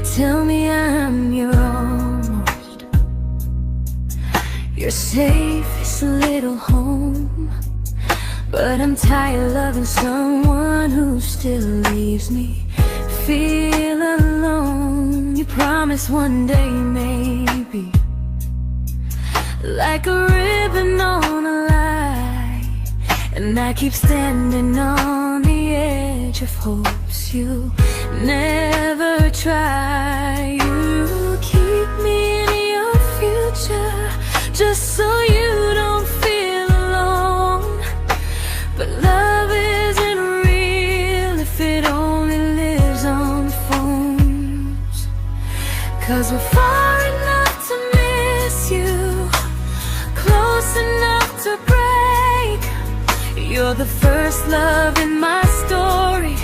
tell me I'm your almost, your safest little home. But I'm tired loving someone who still leaves me feel alone. You promise one day maybe, like a ribbon on a line, and I keep standing on the edge of hopes you never try. You keep me in your future just so you don't feel alone. But love isn't real if it only lives on phones. 'Cause we're far enough to miss you, close enough to break. You're the first love in my story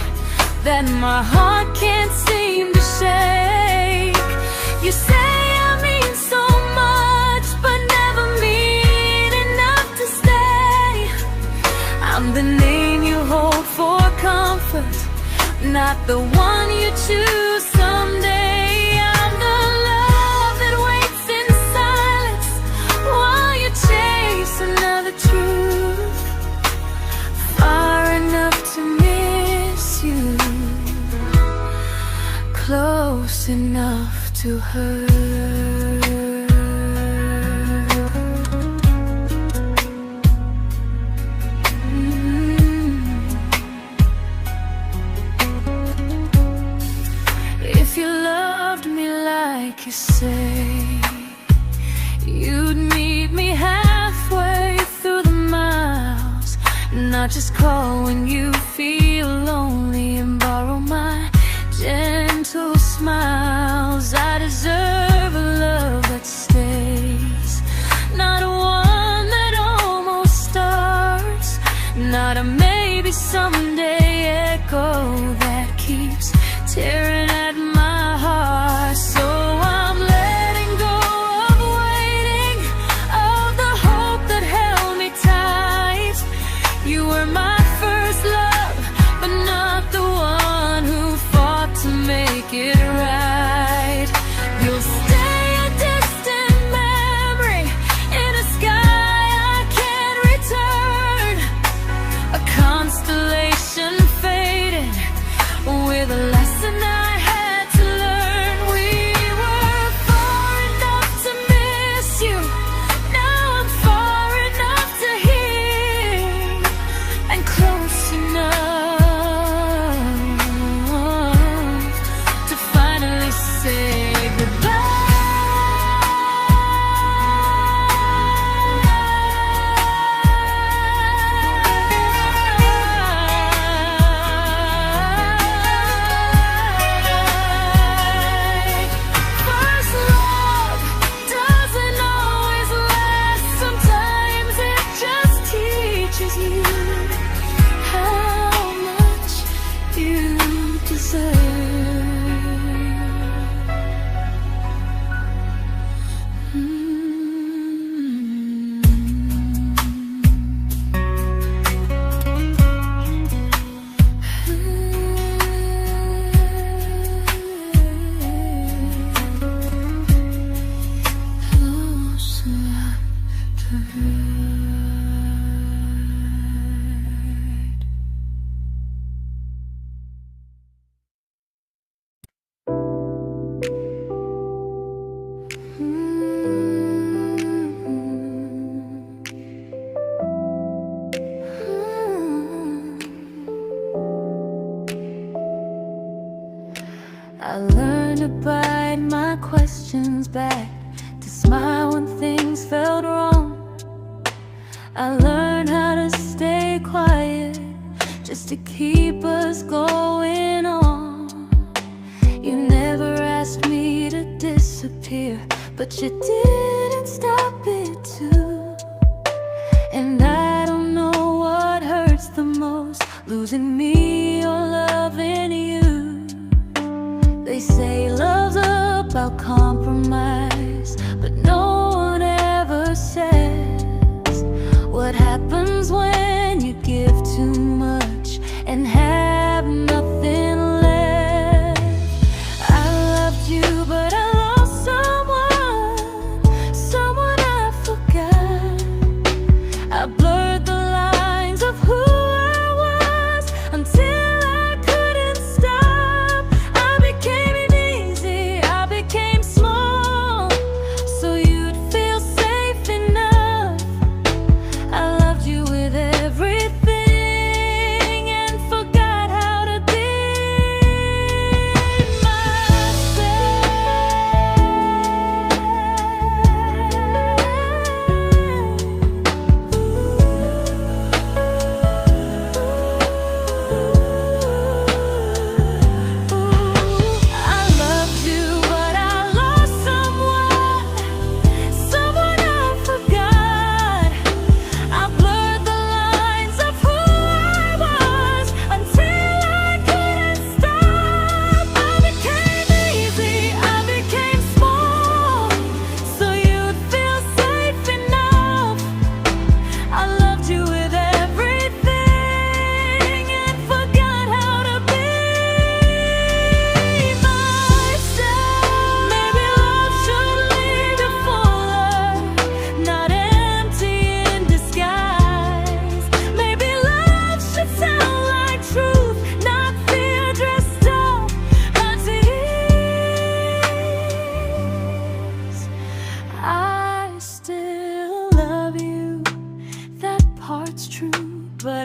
that my heart can't seem to shake. You say I mean so much, but never mean enough to stay. I'm the name you hold for comfort, not the one you choose someday. I'm the love that waits in silence while you chase another truth. Far enough to miss you, close enough to hurt. If you loved me like you say, you'd meet me halfway through the miles, not just call when you feel lonely and borrow my gentle smiles. I deserve a love that stays, not one that almost starts, not a maybe someday echo that keeps tearing at my heart. So I'm letting go of waiting, of the hope that held me tight. You were my first love, but not the one who fought to make it right. You'll stay a distant memory in a sky I can't return, a constellation faded with a lesson I had to learn. We were far enough to miss you, now I'm far enough to hear, and close enough to finally say goodbye. First love doesn't always last, sometimes it just teaches you how much you deserve. Close enough to hurt. I learned to bite my questions back, to smile when things felt wrong. I learned how to stay quiet just to keep us going on. You never asked me to disappear, but you didn't stop it too. And I don't know what hurts the most, losing me or loving you. They say love's about compromise, but no one ever says what happens when you give too much and have nothing left. I loved you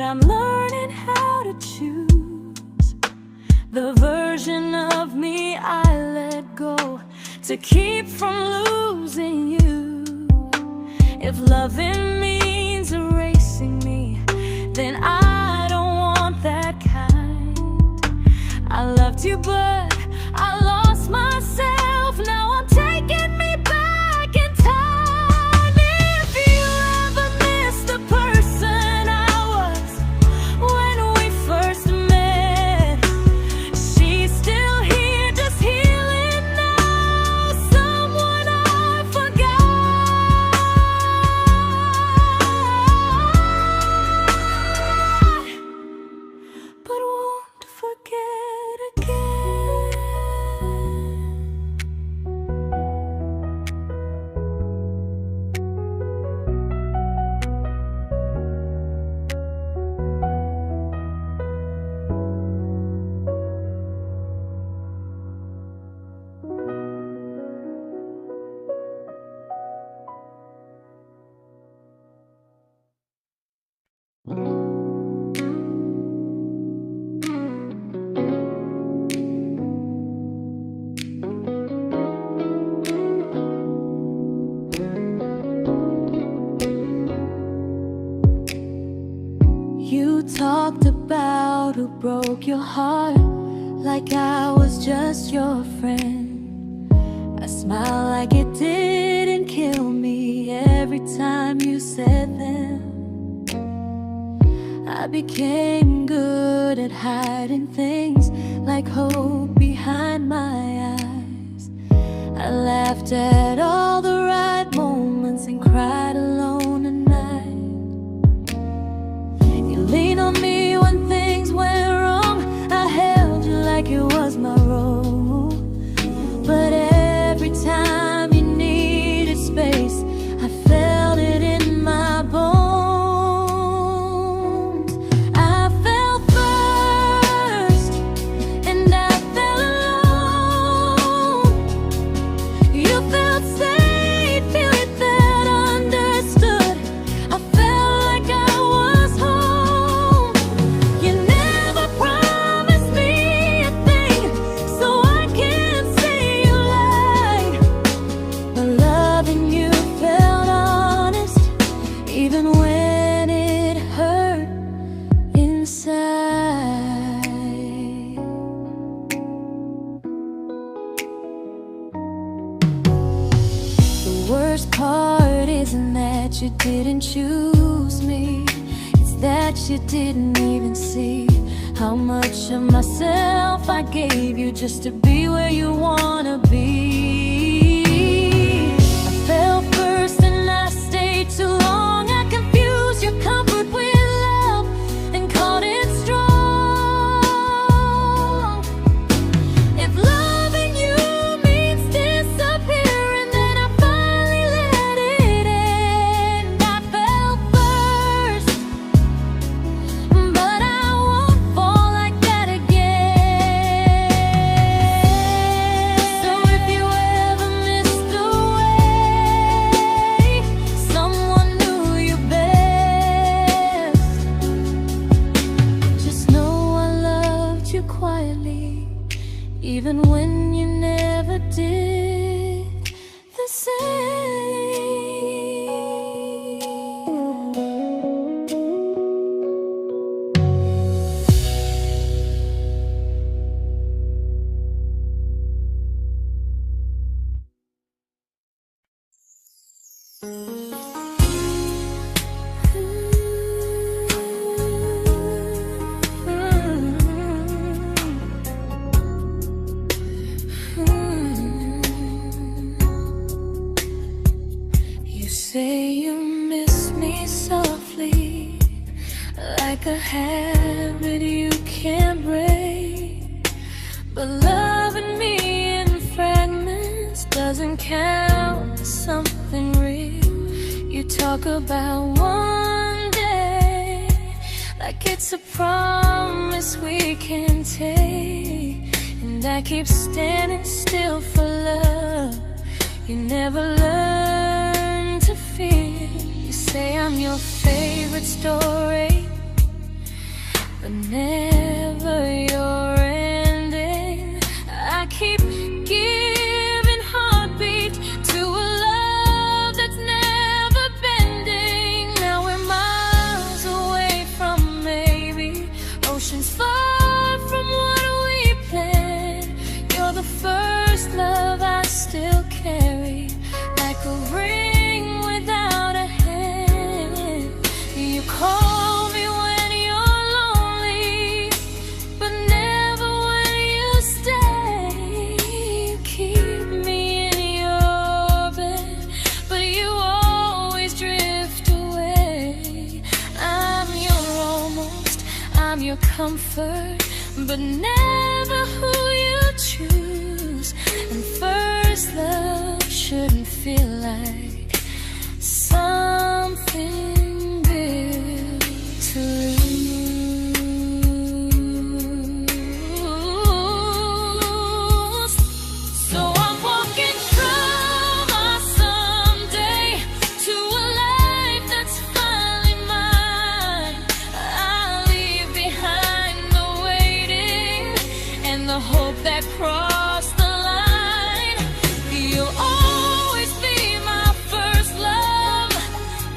I'm learning how to choose the version of me I let go to keep from losing you. If loving means erasing me, then I don't want that kind. I loved you, but I lost myself. Now I'm taking me back in time. If you ever miss the person I was when we first met, she's still here, just healing now. Someone I forgot, but won't forget again. You talked about who broke your heart, like I was just your friend. I smiled like it didn't kill me every time you said them. I became good at hiding things like hope behind my eyes. I laughed at all the right moments and cried alone at night. You leaned on me when things went wrong. I held you like it was my role. But every time you needed space, I felt it in my bones. I fell first, and I fell alone. You felt safe, you felt understood. I felt like I was home. You never promised me a thing, so I can't say you lied. But loving you felt honest, even when it hurt inside. The worst part isn't that you didn't choose me, it's that you didn't even see how much of myself I gave you just to be where you wanna be. I fell first and I stayed too long. I confused your comfort with love and called it strong. If loving you means disappearing, then I finally let it end. I fell first, but I won't fall like that again. So if you ever missed the way someone knew you best, just know I loved you quietly, even when you never did the same. You say you miss me softly, like a habit you can't break. But loving me in fragments doesn't count as something real. You talk about one day like it's a promise we can take, and I keep standing still for love. You never learn to feel. You say I'm your favorite story, but never your ending. I keep giving heartbeat to a love that's never bending. Now we're miles away from maybe, oceans far from what we planned. You're the first love I still carry, like a ring without a hand. You call me when you're lonely, but never when you stay. You keep me in your bed, but you always drift away. I'm your almost, I'm your comfort, but never who you choose. And first love shouldn't feel like something built to lose. So I'm walking through my someday to a life that's finally mine. I'll leave behind the waiting and the hope that crossed the line. You'll always be my first love,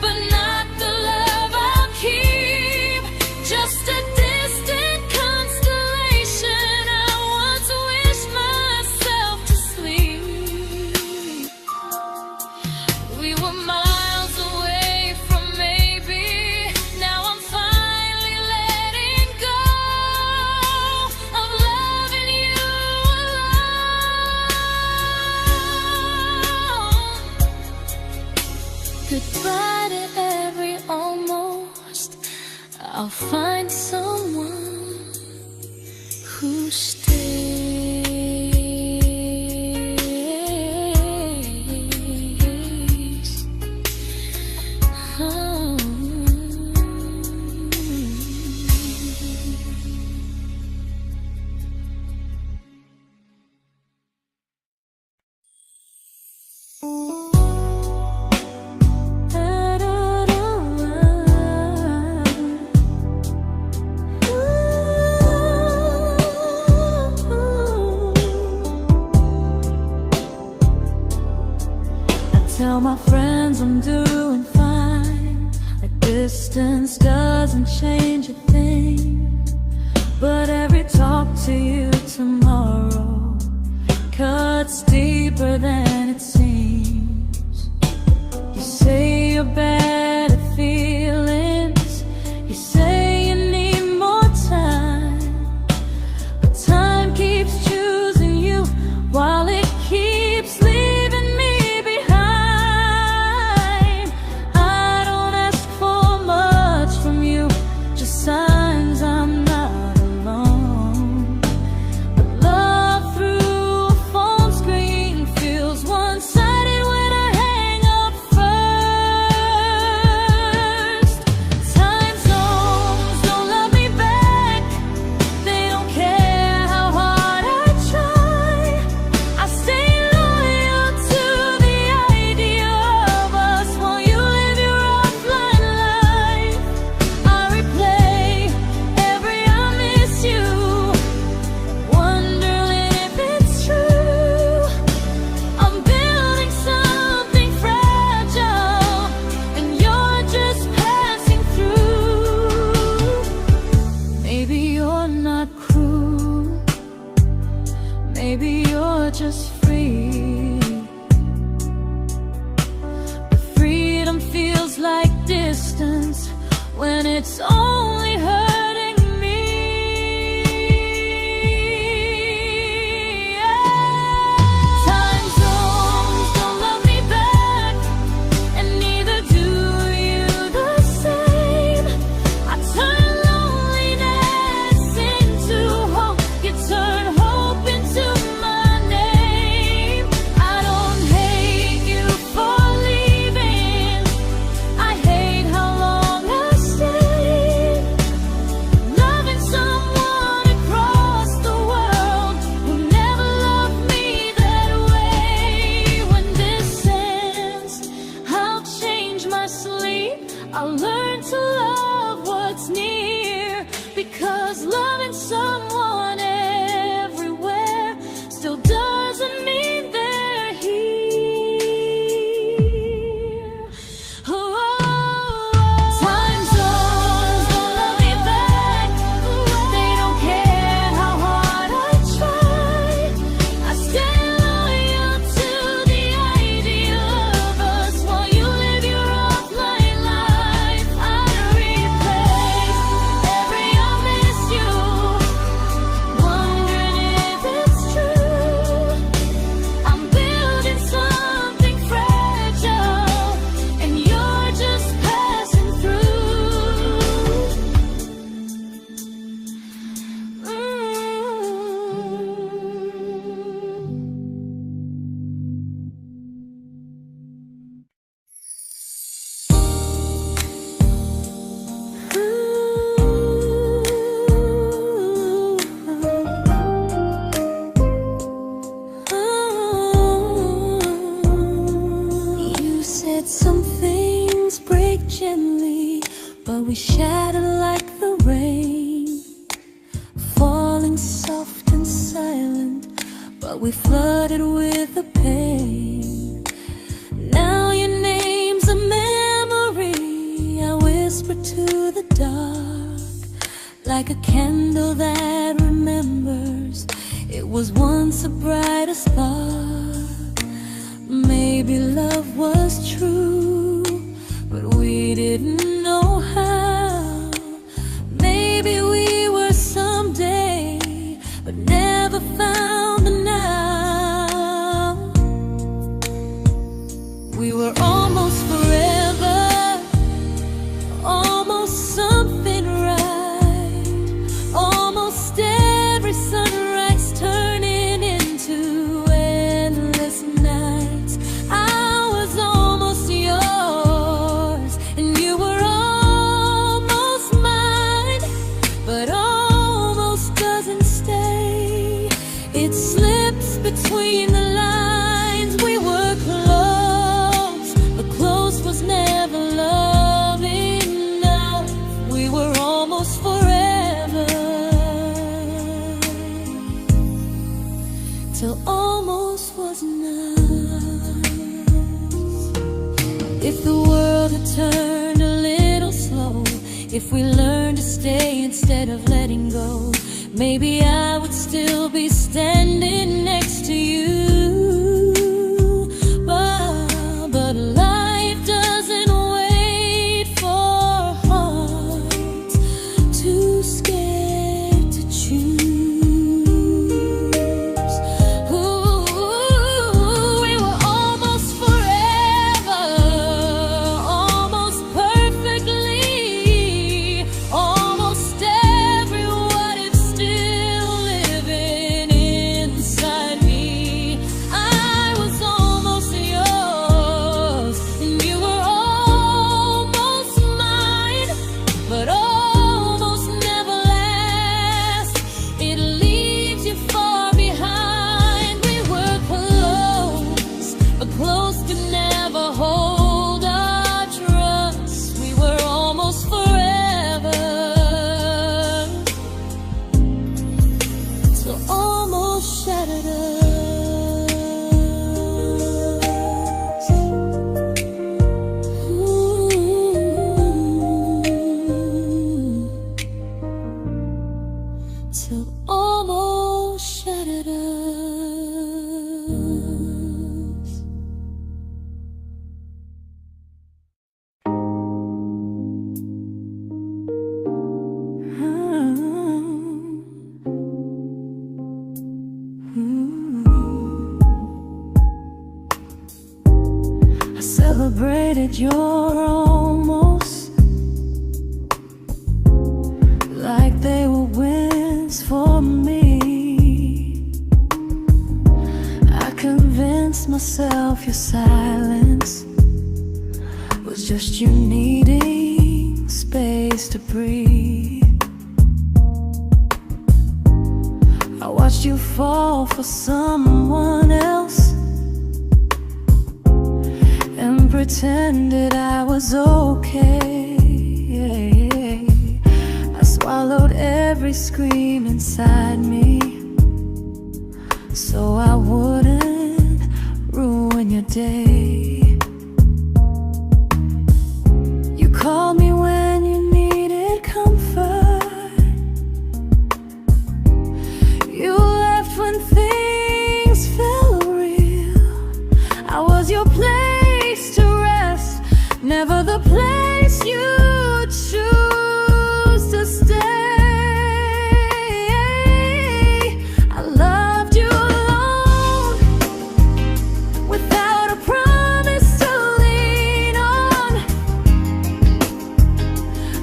but not the love I'll keep. Just a distant constellation I once wished myself to sleep. We were miles away from maybe, now I'm finally letting go of loving you alone. Goodbye to every almost, I'll find someone who stays. Oh. Tell my friends I'm doing fine, like distance doesn't change a thing. But every talk to you tomorrow cuts deeper than it seems. You say you're bad at feelings, you say you need more time, but time keeps choosing you while it keeps leaving me behind. I don't ask for much from you, just signs I'm not alone. But love through a phone screen feels one-sided when I hang up first. Time zones don't love me back, they don't care how hard I try. I stay loyal to the idea of us while you live your offline life. I replay every I miss you, wondering if it's true. I'm building something fragile, and you're just passing through. Maybe you're not cruel, maybe you're just free. But freedom feels like distance when it's only hurting me. Time zones don't love me back, and neither do you the same. I turn loneliness into hope, you turn hope into my name. I don't hate you for leaving, I hate how long I stayed. we shattered like the rain, falling soft and silent, but we flooded with the pain. Now your name's a memory I whisper to the dark, like a candle that remembers it was once a brighter spark. Maybe love was true, but we didn't know how. Maybe we were someday, but never found the now. We were almost forever, almost something right, almost every sunrise turning into endless nights. I was almost yours, and you were almost mine, but almost doesn't stay. It slips between the lines. We were close, but close was never love enough. We were almost forever, till almost was enough. If the world had turned a little slow, if we learned to stay instead of letting go, maybe I would still be standing next to you. But life doesn't wait for hearts too scared to choose. Ooh, we were almost forever, almost perfectly, almost every what if still living inside me. I was almost yours, and you were almost mine, but almost never lasts. It leaves you far behind. We were close, but close could never hold our trust. We were almost forever, till almost shattered us. Ooh, till almost shattered us. I celebrated your almost like they were wins for me. I convinced myself your silence was just you needing space to breathe. I watched you fall for someone else and pretended I was okay. I swallowed every scream inside me so I wouldn't ruin your day. You called me when you needed comfort. You left when things felt real. I was your place to rest, never the place you choose to stay. I loved you alone, without a promise to lean on.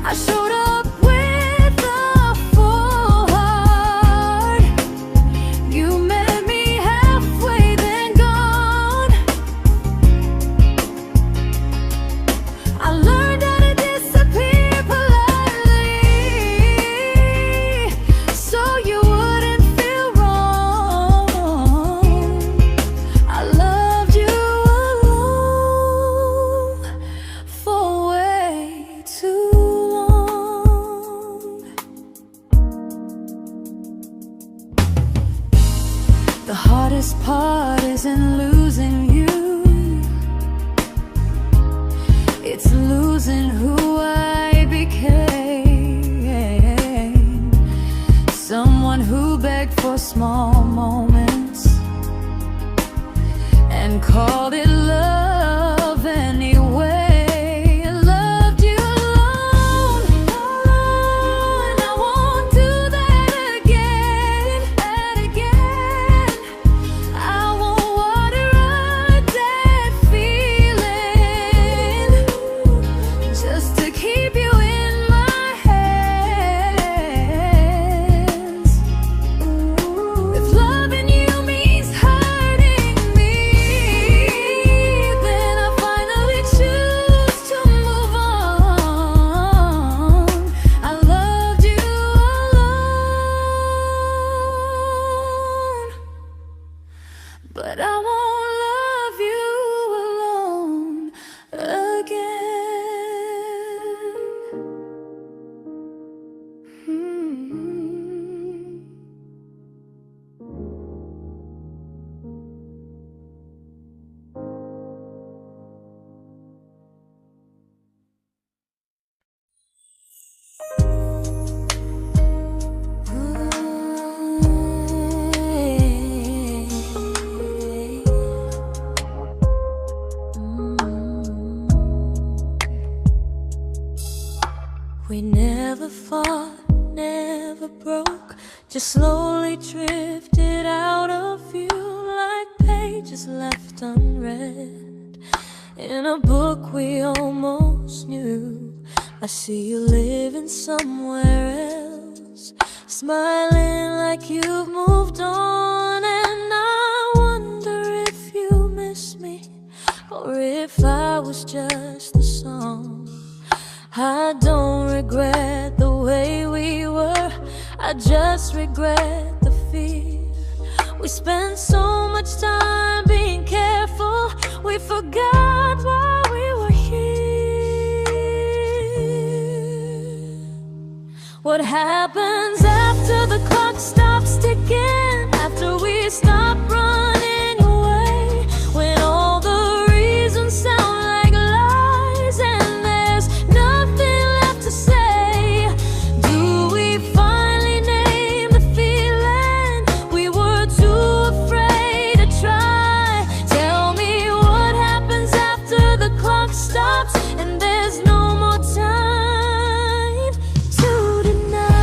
I showed up with a full heart. You met me halfway, then gone. I learned how to disappear heart isn't losing you, it's losing who I became. Someone who begged for small moments and called it love anyway. Loved you alone, and I won't do that again, and again. I won't water a dead feeling just to keep you in my hands. If loving you means hurting me, then I finally choose to move on. I loved you alone, but I won't love you alone again. We never fought, never broke, just slowly drifted out of view like pages left unread in a book we almost knew. I see you living somewhere else, smiling like you've moved on, and I wonder if you miss me or if I was just a song. I don't regret the way we were, I just regret the fear. We spent so much time being careful, we forgot why we were here. What happens after the clock stops ticking, after we stop running away, when all the reasons sound like lies and there's nothing left to say? Do we finally name the feeling we were too afraid to try? Tell me what happens after the clock stops and there's no more time to deny.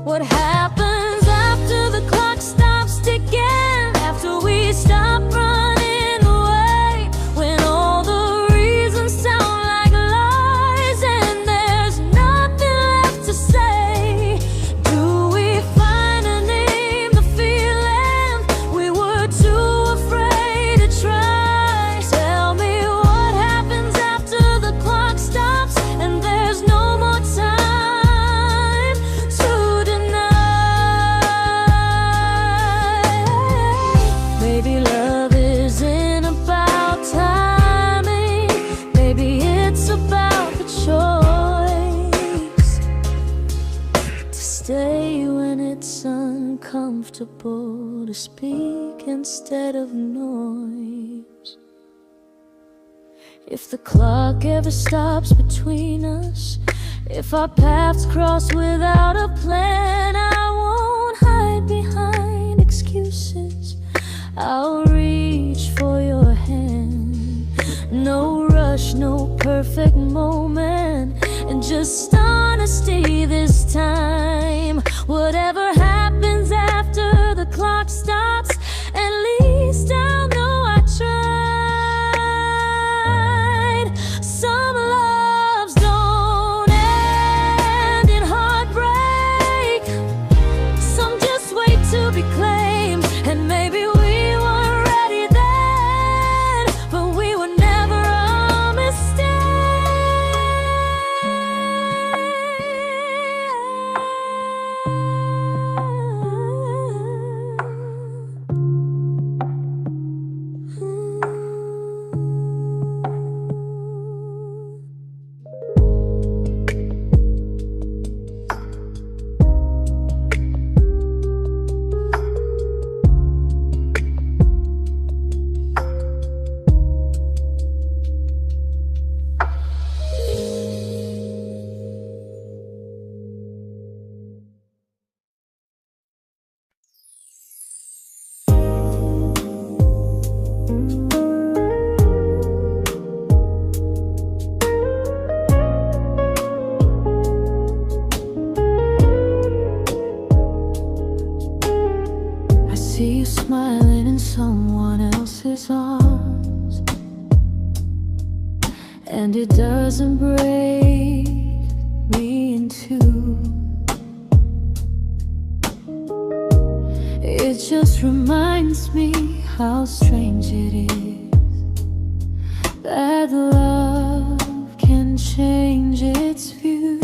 What happens after the clock stops ticking, after we stop running away, when all the reasons sound like lies and there's nothing left to say? Do we finally name the feeling we were too afraid to try? Tell me what happens after the clock stops and there's no more time to deny. Maybe love isn't about timing, maybe it's about the choice to stay when it's uncomfortable, to speak instead of noise. If the clock ever stops between us, if our paths cross without a plan, I won't hide behind excuses, I'll reach for your hand. No rush, no perfect moment, and just honesty this time. Whatever happens after the clock stops, at least I'll know I tried. Some loves don't end in heartbreak, some just wait to be claimed, and maybe we weren't ready then, but we were never a mistake. and it doesn't break me in two. It just reminds me how strange it is that love can change its view.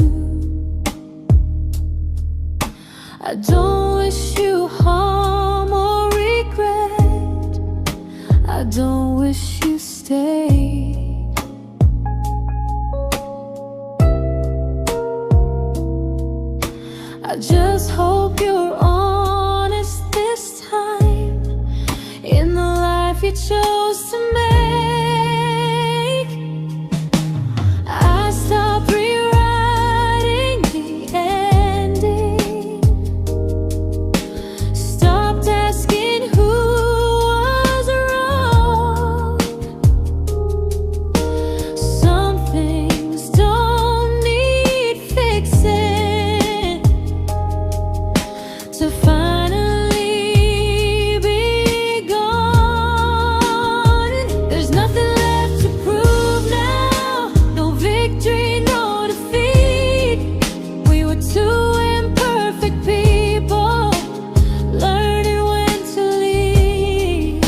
I don't wish you harm or regret. I don't wish you stay. I just hope you're honest this time in the life you chose to make. I stopped rewriting the ending, stopped asking who was wrong. Some things don't need fixing to finally be gone. There's nothing left to prove now, no victory, no defeat. We were two imperfect people, learning when to leave.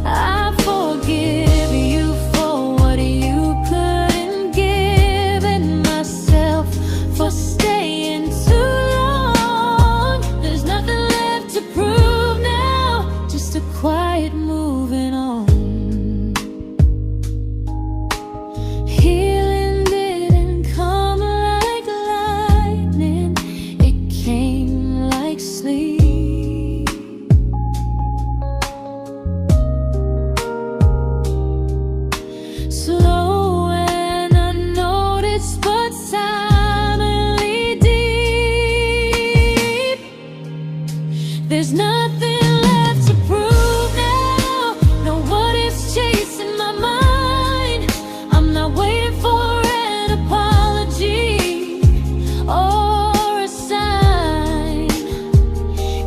I forgive you for what you couldn't give, and myself for staying too long. There's nothing left to prove now, just a quiet moving on. Healing didn't come like lightning, it came like sleep. Slow and unnoticed, but silently deep. There's nothing left to prove now, no what ifs chasing my mind. I'm not waiting for an apology or a sign.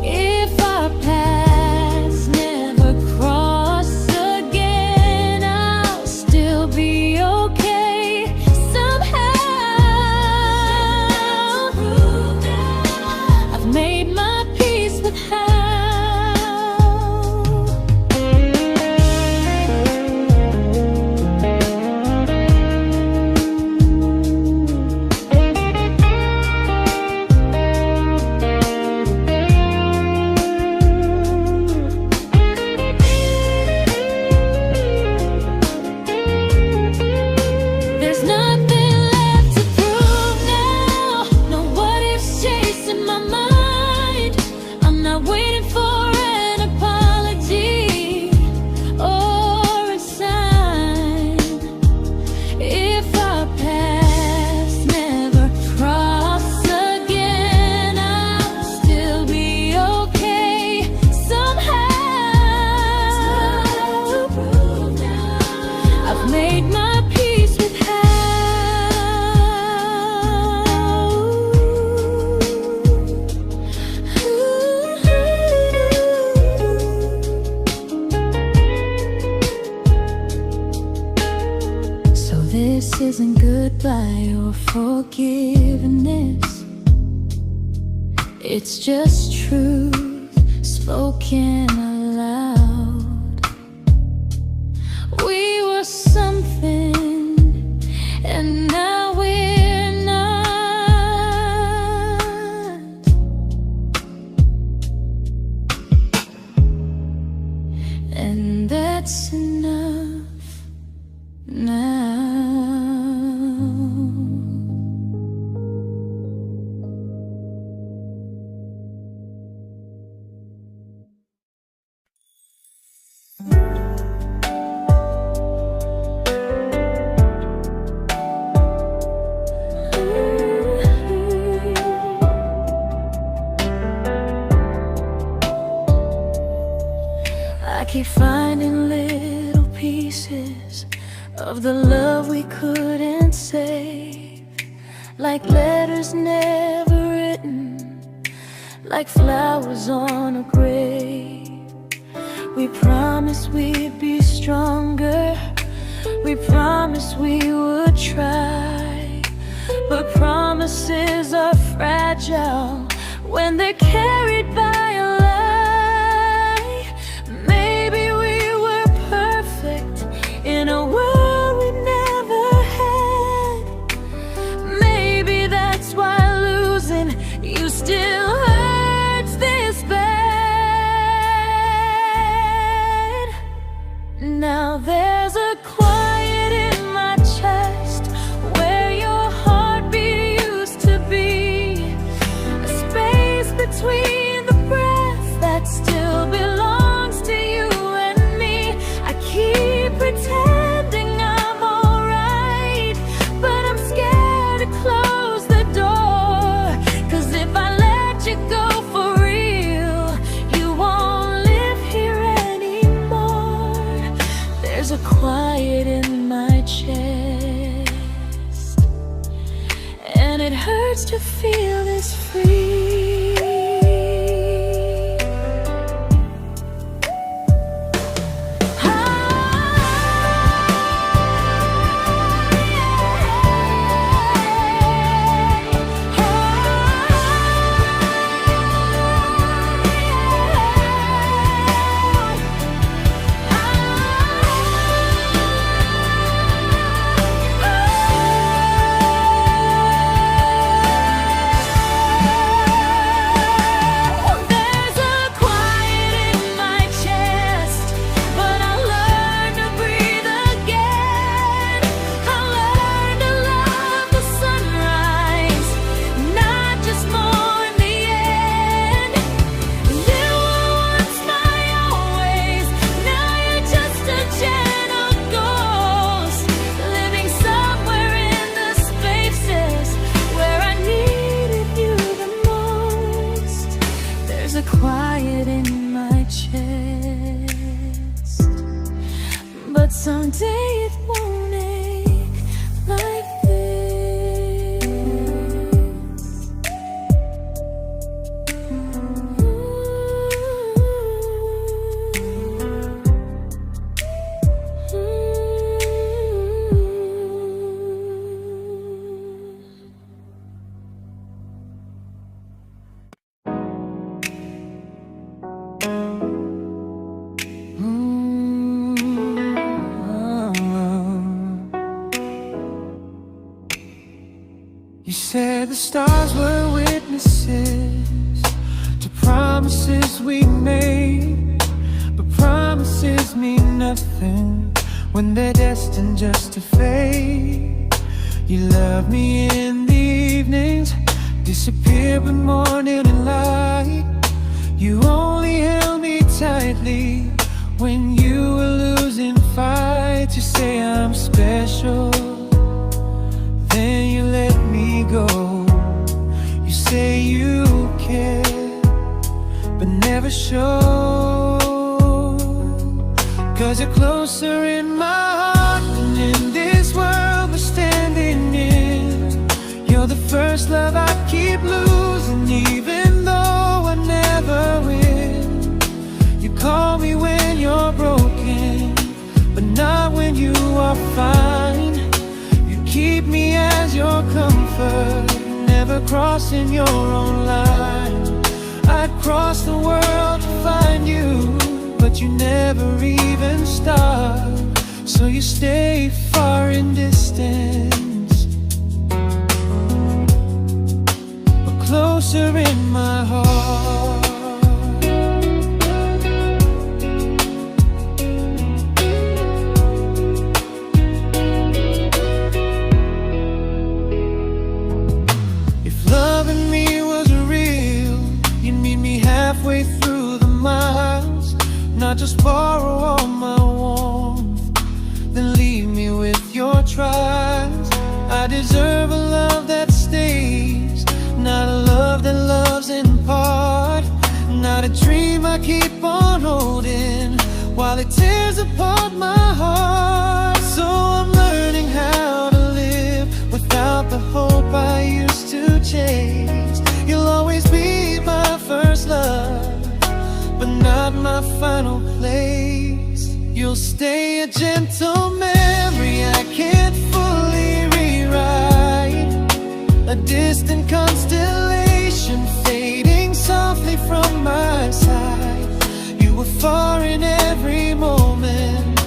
If our paths never cross again, I'll still be okay somehow. I've made my peace with how. There's nothing left to prove now, no what ifs chasing my mind. I'm not waiting for an apology or a sign. If our paths never cross again, I'll still be okay somehow. I've made my peace with how. So this isn't goodbye or forgiveness, it's just truth spoken aloud. We were something, and now we're not. And that's enough now. I keep finding little pieces of the love we couldn't save, like letters never written, like flowers on a grave. We promised we'd be stronger, We promised we would try, but promises are fragile when they're carried by a lie. Maybe we were perfect in a world we never had. Maybe that's why losing you still hurts this bad. Now there's a quiet in my chest where your heartbeat used to be, a space between the breath that still belongs to you and me. I keep pretending I'm alright, but I'm scared to close the door. 'Cause if I let you go for real, you won't live here anymore. There's a quiet in my chest, and it hurts to feel this free. There's a quiet in my chest, but someday it won't ache like this. You said the stars were witnesses to promises we made, but promises mean nothing when they're destined just to fade. You love me in the evenings, disappear when morning and light. You only held me tightly when you were losing fights. You say I'm special, then you let me go. You say you care, but never show. 'Cause you're closer in my heart than in this world we're standing in. You're the first love I keep losing, even though I never win. You call me when you're broken, but not when you are fine. Keep me as your comfort, never crossing your own line. I'd cross the world to find you, but you never even start. So you stay far in distance, but closer in my heart. Halfway through the miles, not just borrow all my warmth, then leave me with your trials. I deserve a love that stays, not a love that loves in part. Not a dream I keep on holding while it tears apart my heart. So I'm learning how to live without the hope I used to chase. You'll always be my first love, but not my final place. You'll stay a gentle memory distant constellation fading softly from my side. You were far in every moment,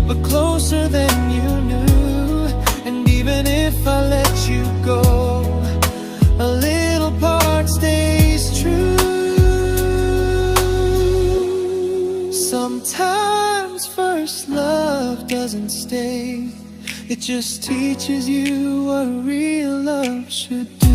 but closer than you knew. And even if I let you go, a little part stays true. Sometimes first love doesn't stay, it just teaches you what real love should do.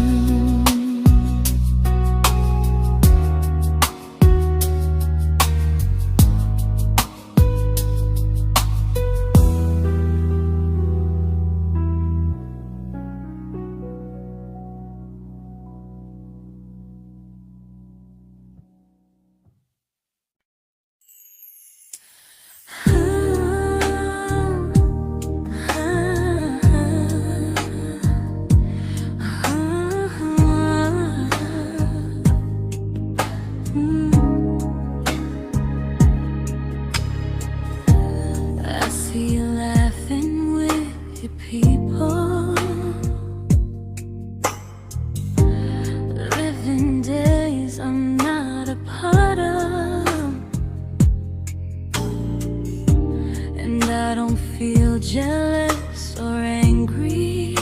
Jealous or angry,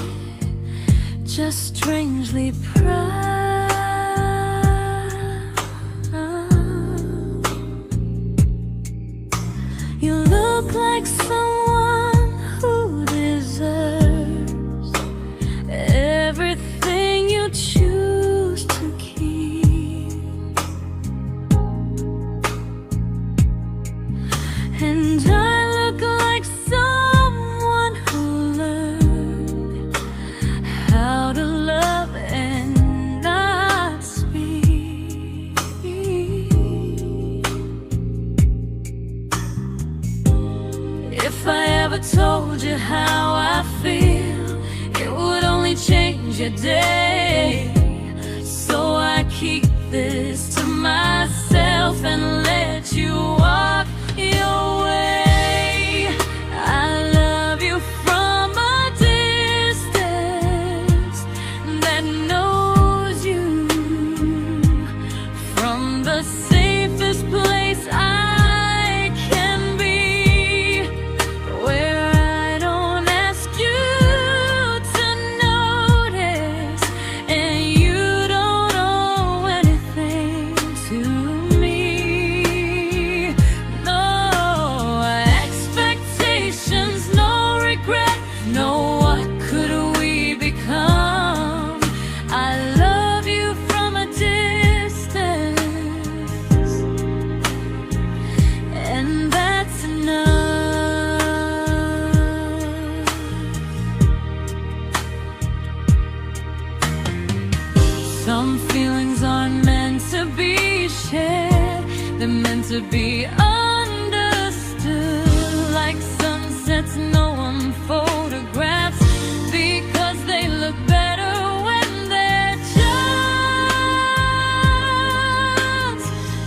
just strangely proud. You look like someone who deserves everything you choose to keep. And I look like someone who learned how to love and not speak. If I ever told you how I feel, it would only change your day. So I keep this to myself and let you walk your way. I love you from a distance that knows you, from the safest place I can be, where I don't ask you to notice and you don't owe anything to me. No expectations, no regret, no what could we become. I love you from a distance, and that's enough. Some feelings aren't meant to be shared, they're meant to be understood. Like sunsets no one photographs, because they look better when they're just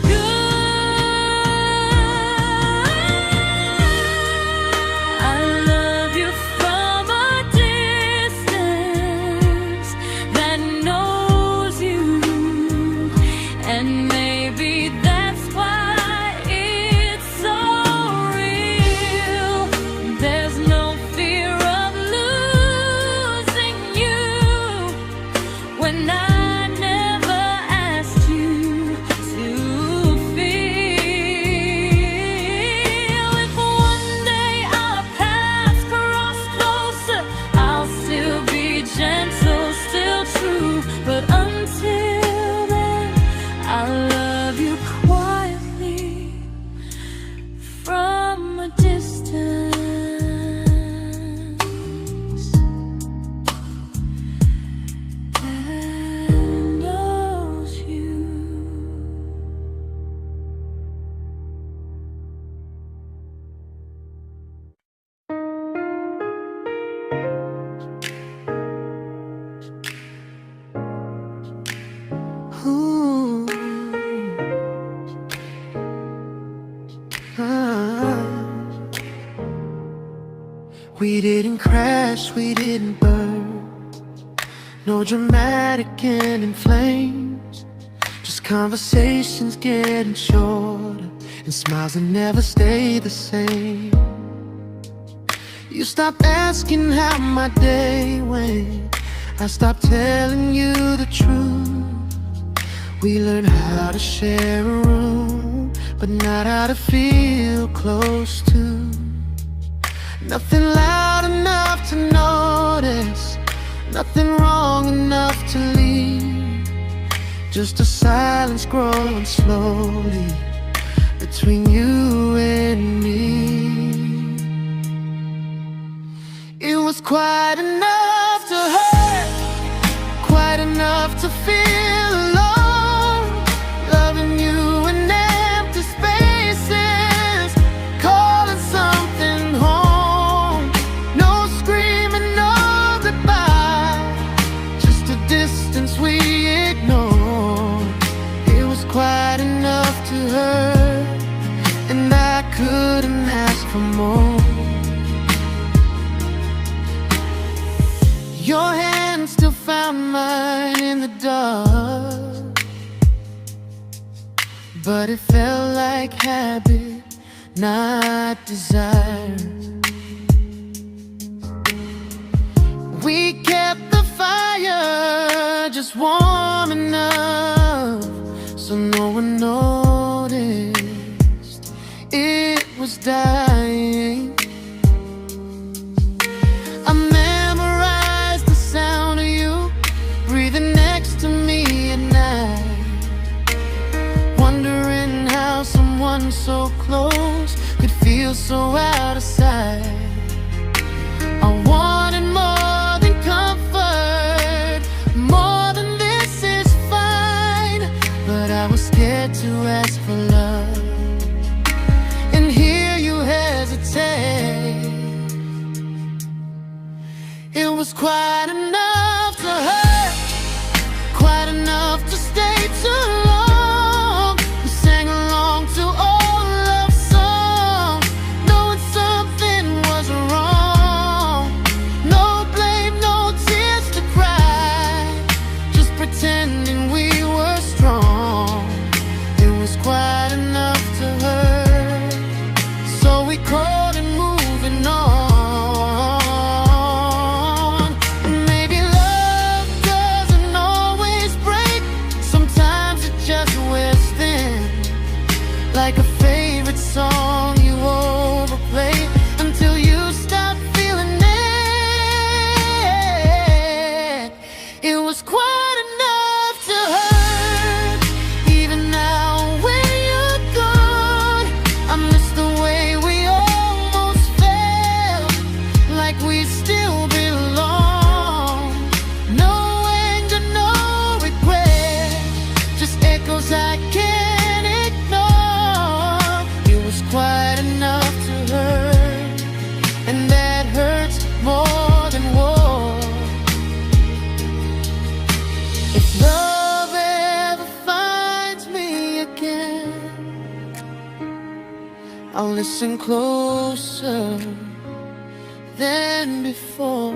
good. I love you from a distance that knows you, and maybe that's why it's so real. There's no fear of losing you when I never asked you to feel. If one day our paths cross closer, I'll still be gentle, still true. But until then, I love you quietly from a distance that knows you. Ooh. Ah. We didn't crash, we didn't burn. No dramatic ending flames, just conversations getting shorter, and smiles that never stay the same. You stopped asking how my day went, I stopped telling you the truth. We learned how to share a room, but not how to feel close to. Nothing loud enough to notice, nothing wrong enough to leave. Just a silence growing slowly between you and me. It was quite enough to hurt, quite enough to feel alone. Loving you in empty spaces, calling something home. No screaming, no goodbye, just a distance we ignored. It was quite enough to hurt, and I couldn't ask for more. Your hand still found mine in the dark, but it felt like habit, not desire. We kept the fire just warm enough so no one noticed it was dying. I memorized the sound of you breathing next to me at night, wondering how someone so close could feel so out of sight. I wanted more than comfort, more than this is fine, but I was scared to ask for love, and here you hesitate. It was quite enough to hurt, quite enough to stay too long. We sang along to old love songs, knowing something was wrong. No blame, no tears to cry, just pretending we were strong. It was quite enough to hurt, so we called it moving on. Like a favorite song you overplay until you stop feeling it. It was quite enough to hurt. Even now when you're gone, I miss the way we almost felt, like we still belong. No anger, no regret, just echoes I can't ignore. Quite enough to hurt, and that hurts more than war. If love ever finds me again, I'll listen closer than before,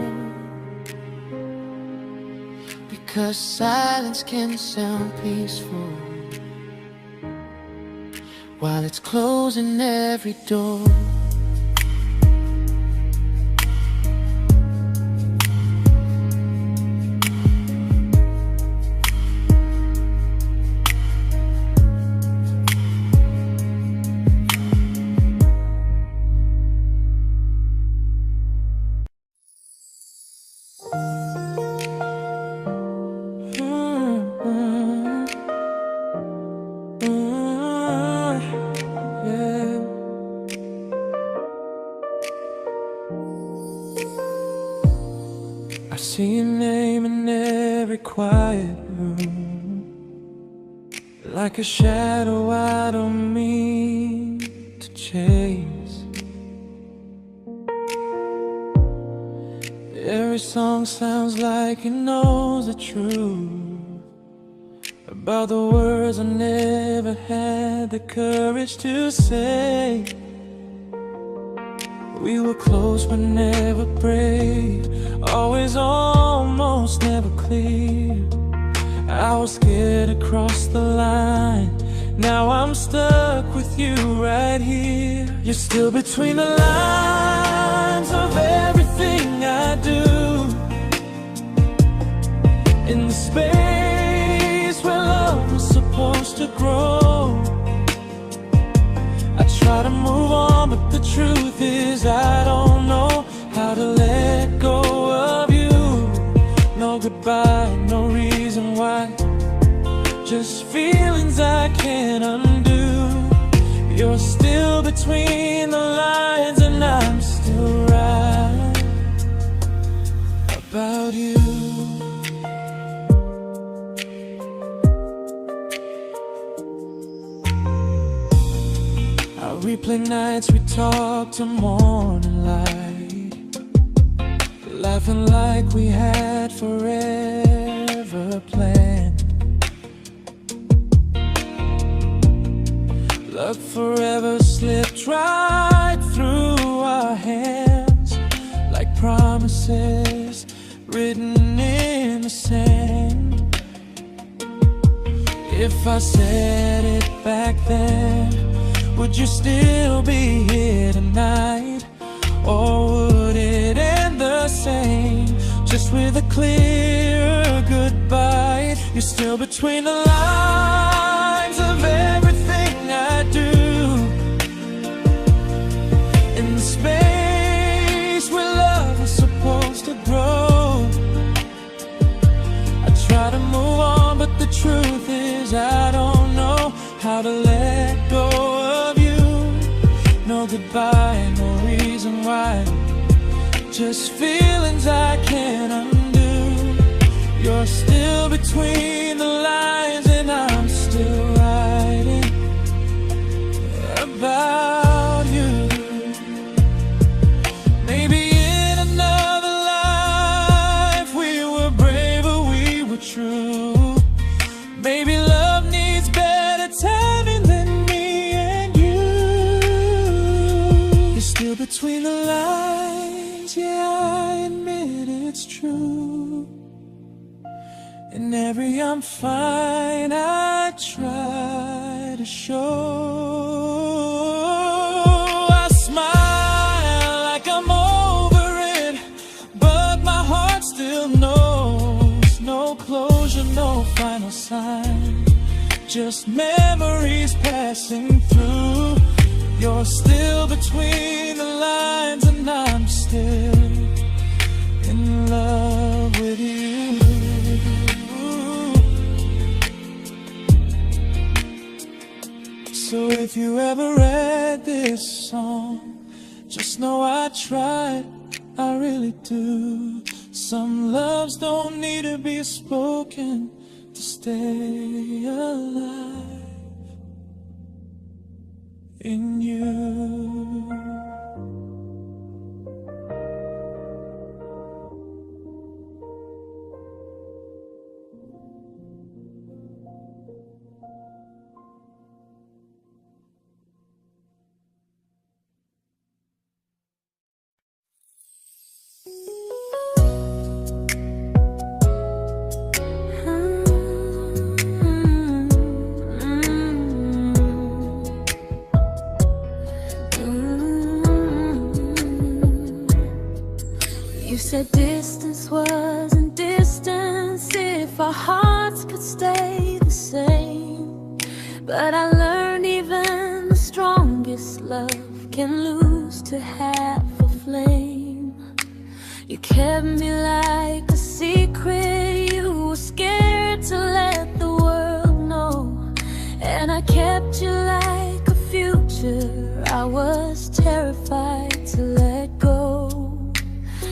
because silence can sound peaceful while it's closing every door. I see your name in every quiet room, like a shadow I don't mean to chase. Every song sounds like it knows the truth about the words I never had the courage to say. We were close but never brave, always almost, never close. clear. I was scared to cross the line. Now I'm stuck with you right here. You're still between the lines of everything I do. In the space where love was supposed to grow. I try to move on, but the truth is I don't know how to let go of you. No goodbye, no reason why. Just feelings I can't undo. You're still between the lines, and I'm still right about you. I replay nights we talk till morning light, laughing like we had forever planned. Luck forever slipped right through our hands, like promises written in the sand. If I said it back then, would you still be here tonight? Or would it end the same, just with a clear goodbye? You're still between the lines of everything I do. In the space where love was supposed to grow. I try to move on, but the truth is I don't know how to let go of you. No goodbye, no reason why. Just feelings I can't undo. You're still between the lines, and I'm still writing about you. Maybe in another life we were braver, we were true. Maybe love needs better timing than me and you. You're still between the lines, yeah, I admit it's true. In every I'm fine I try to show. I smile like I'm over it, but my heart still knows. No closure, no final sign, just memories passing through. You're still between the lines, and I'm still in love with you. So if you ever read this song, just know I tried, I really do. Some loves don't need to be spoken to stay alive in you. You said distance wasn't distance if our hearts could stay the same. But I learned even the strongest love can lose to half a flame. You kept me like a secret you were scared to let the world know. And I kept you like a future I was terrified to let go.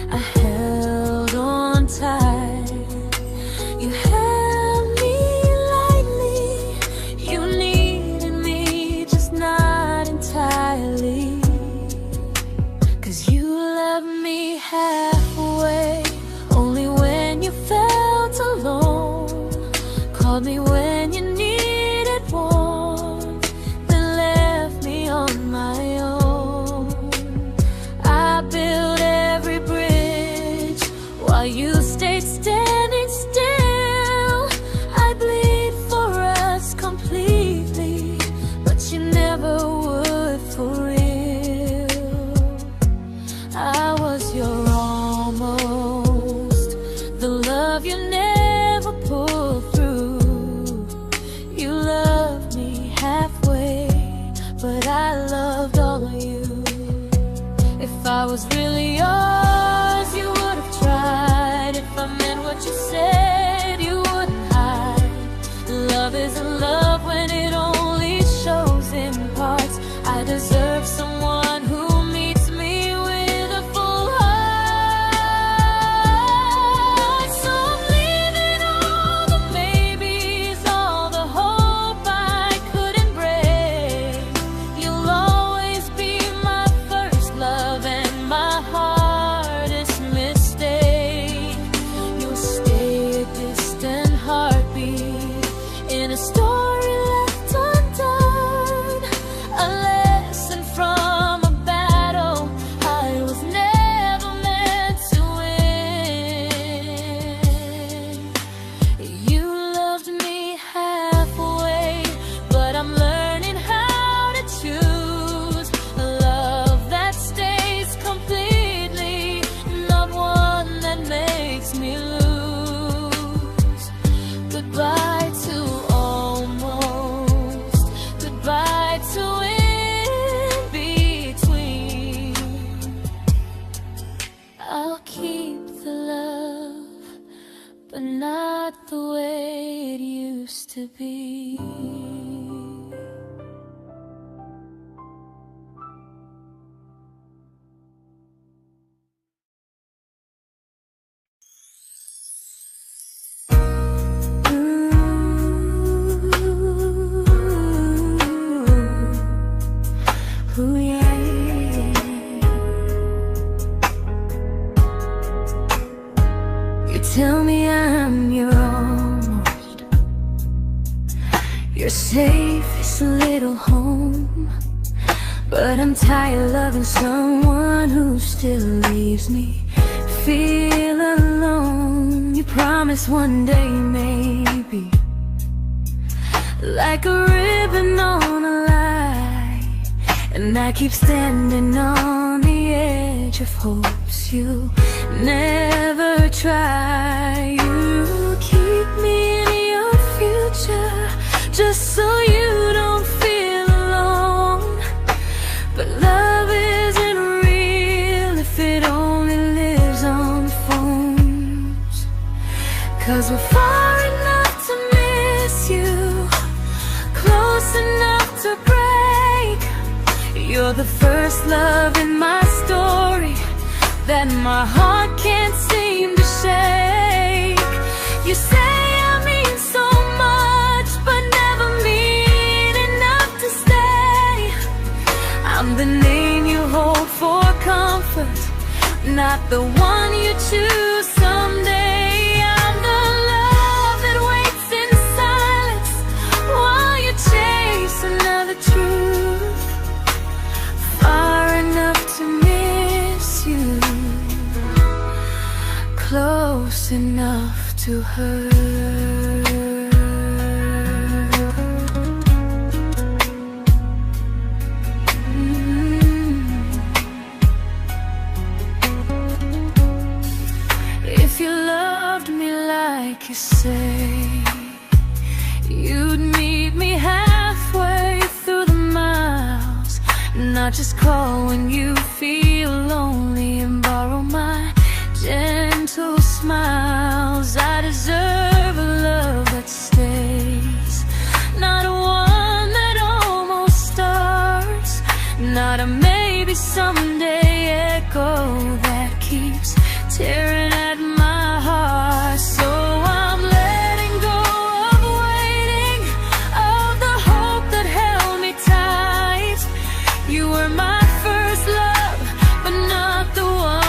I held on tight, you held me lightly. You needed me, just not entirely. 'Cause you loved me halfway, only when you felt alone. Called me when you needed warmth, then left me on my own. I built every bridge while you stayed standing still. love you never pulled through. You loved me halfway, but I loved all of you. If I was really yours, you would have tried. If I meant what you said, you wouldn't hide. Love isn't love when it only shows in parts. I deserve someone who meets me with a full heart. So I'm leaving all the maybes, all the hope I couldn't break. You'll always be my first love and my hardest mistake. You'll stay a distant heartbeat in a story left undone, a lesson from a battle I was never meant to win. You loved me halfway, but I'm learning how to choose a love that stays completely, not one that makes me lose. Goodbye to almost, goodbye to in between. I'll keep the love, but not the way it used to be. Ooh, yeah, yeah. You tell me I'm your almost, your safest little home, but I'm tired loving someone who still leaves me feel alone. You promise one day maybe, like a ribbon on a line, and I keep standing on the edge of hopes you never try. You keep me in your future just so you don't feel alone. But love isn't real if it only lives on phones. 'Cause we're far enough to miss you, close enough to break. You're the first love in my story that my heart can't seem to shake. You say I mean so much, but never mean enough to stay. I'm the name you hold for comfort, not the one you choose someday. I'm the love that waits in silence while you chase another truth. Far enough to miss you, close enough to hurt. If you loved me like you say, you'd meet me halfway through the miles, not just call when you feel lonely and borrow my gentle smiles. I deserve a love that stays, not one that almost starts, not a maybe someday echo that keeps tearing at my heart. So I'm letting go of waiting, of the hope that held me tight. You were my first love, but not the one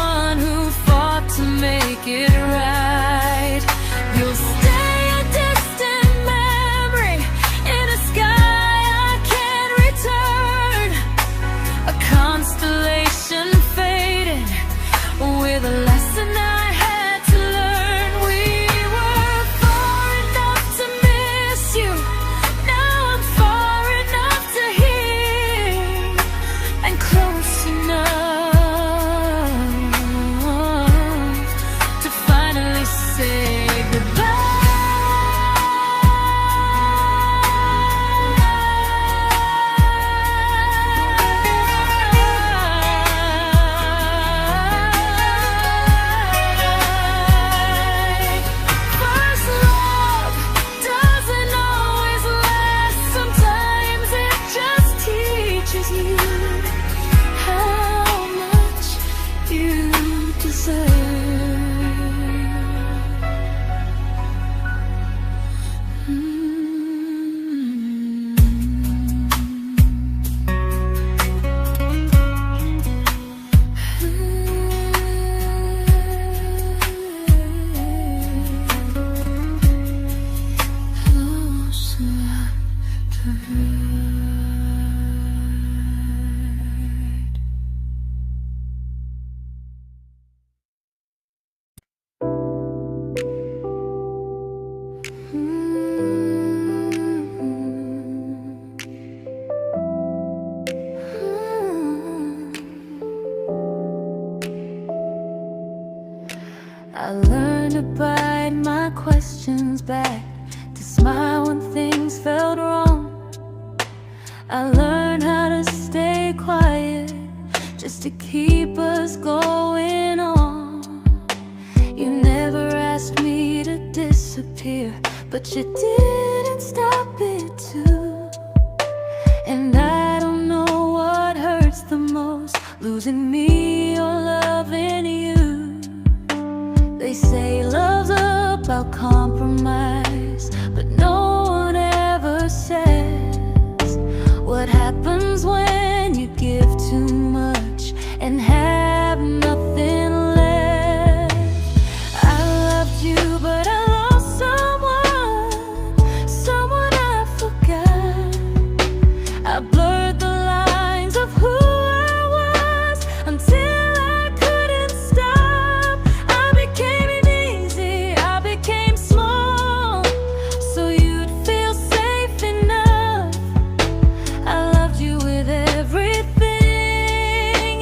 I learned to bite my questions back, to smile when things felt wrong. I learned how to stay quiet, just to keep us going on. You never asked me to disappear, but you didn't stop it too. And I don't know what hurts the most, losing me or loving you. They say love's about compromise, but no one ever says what happens when you give too much and have nothing left. I loved you, but I lost someone I forgot. I blurred the lines of who I was until I couldn't stop. I became easy, I became small, so you'd feel safe enough. I loved you with everything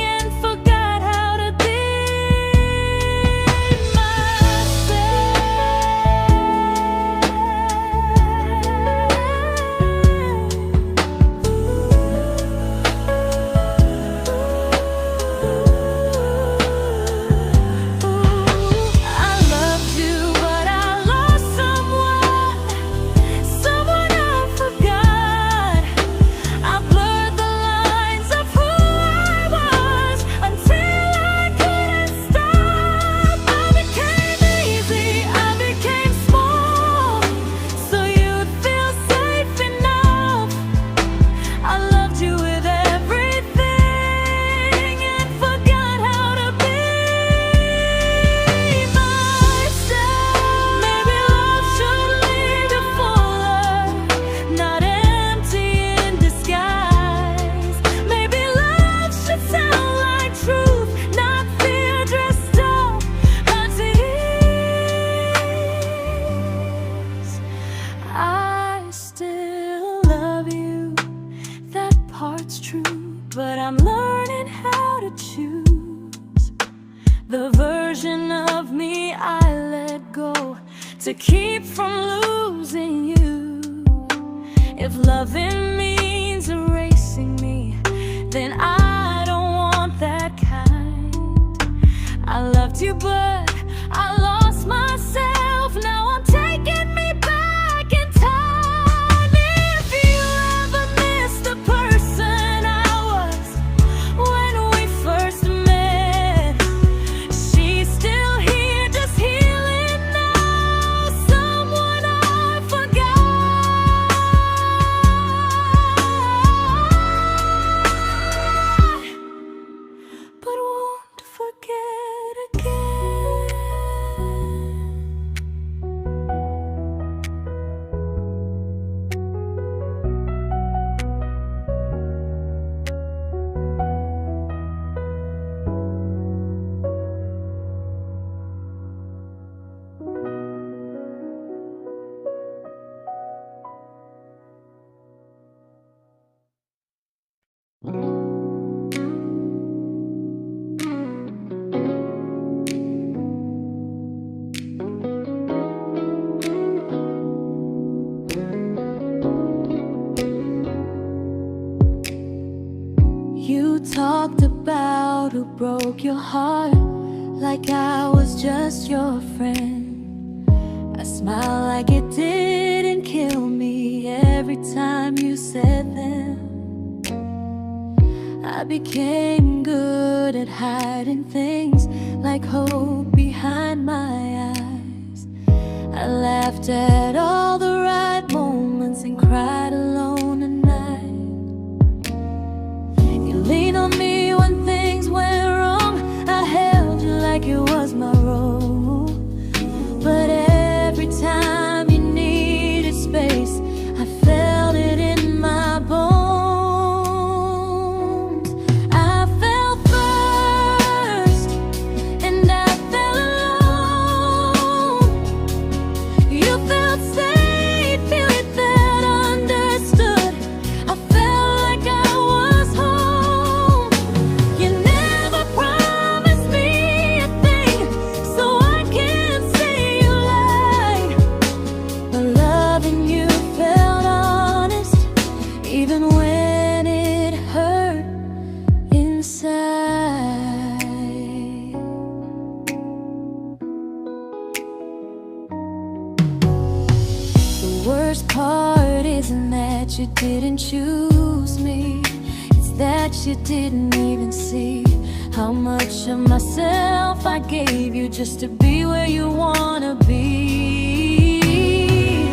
and forgot how to be I loved you, but I lost someone I forgot. I blurred the lines of who I was until I couldn't stop. I became easy, I became small, so you'd feel safe enough. I loved you with everything and forgot how to be myself. Maybe love should lead you fuller, not empty in disguise. Maybe love should sound like truth, not fear dressed up as ease. I still love you, that part's true, but I'm learning how to choose the version of me I let go to keep from losing you. If loving means erasing me, then I don't want that kind. I loved you, but I lost myself. Now I'm taking me back in time. If you ever missed the person I was when we first met, she's still here, just healing now. Someone I forgot, but won't forget again. You talked about who broke your heart, like I was just your friend. I smile like it didn't kill me every time you said them. I became good at hiding things like hope behind my eyes. I laughed at all the right moments and cried alone at night. You leaned on me when things went wrong. I held you like it was my role. But every time you needed space, I felt it in my bones. I fell first, and I fell alone. You felt safe. worst part isn't that you didn't choose me, it's that you didn't even see how much of myself I gave you just to be where you wanna be.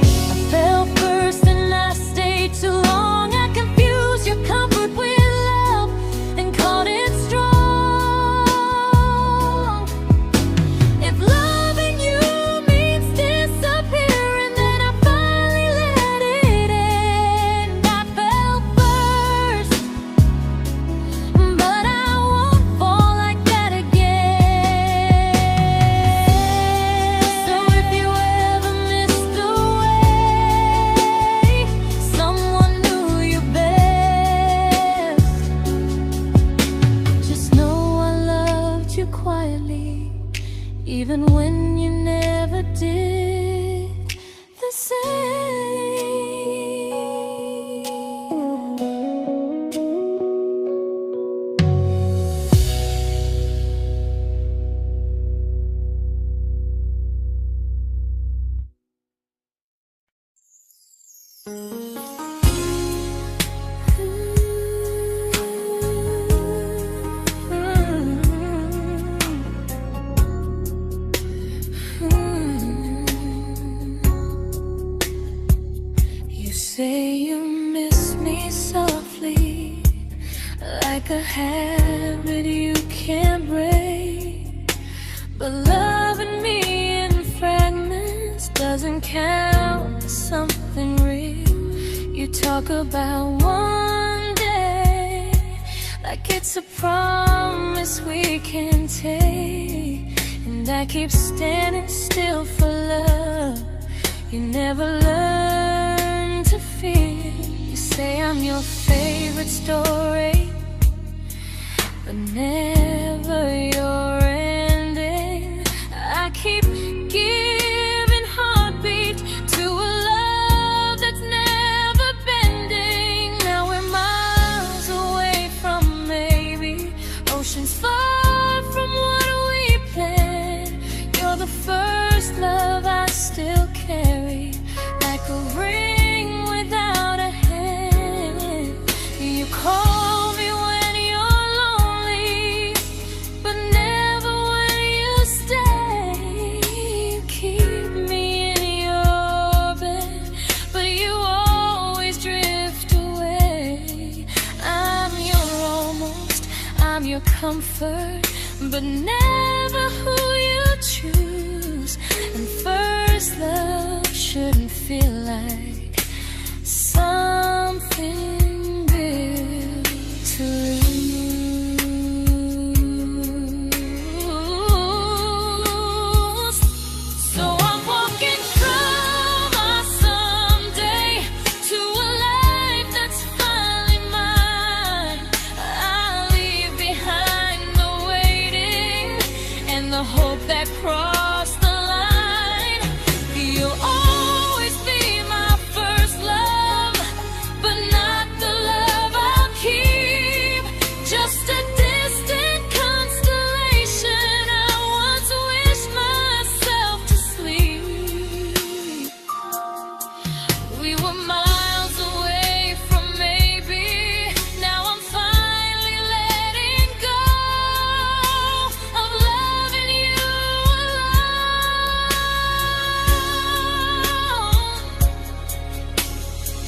I fell first and I stayed too long. I confused your comfort with love and called it strong. If loving you means disappearing, then I finally let it end. I fell first, but I won't fall like that again. So if you ever missed the way someone knew you best, just know I loved you quietly, even when you never did the same. You say you miss me softly, like a habit you can't break. But loving me in fragments doesn't count as something real. You talk about one day like it's a promise we can take, and I keep standing still for love. You never learn to feel. You say I'm your favorite story, but never your ending. I keep giving heartbeat to a love that's never bending. Now we're miles away from maybe oceans far from what we planned. You're the first love I still carry, like a ring without a hand. You call me when you're lonely, but never when you stay. You keep me in your bed, but you always drift away. I'm your almost, I'm your comfort, but never who you choose. And first love shouldn't feel like something built to lose. So I'm walking from my someday to a life that's finally mine. I'll leave behind the waiting and the hope that crossed the line. You'll always be my first love, but not the love I'll keep. Just a distant constellation I once wished myself to sleep. We were miles away from maybe. Now I'm finally letting go of loving you alone.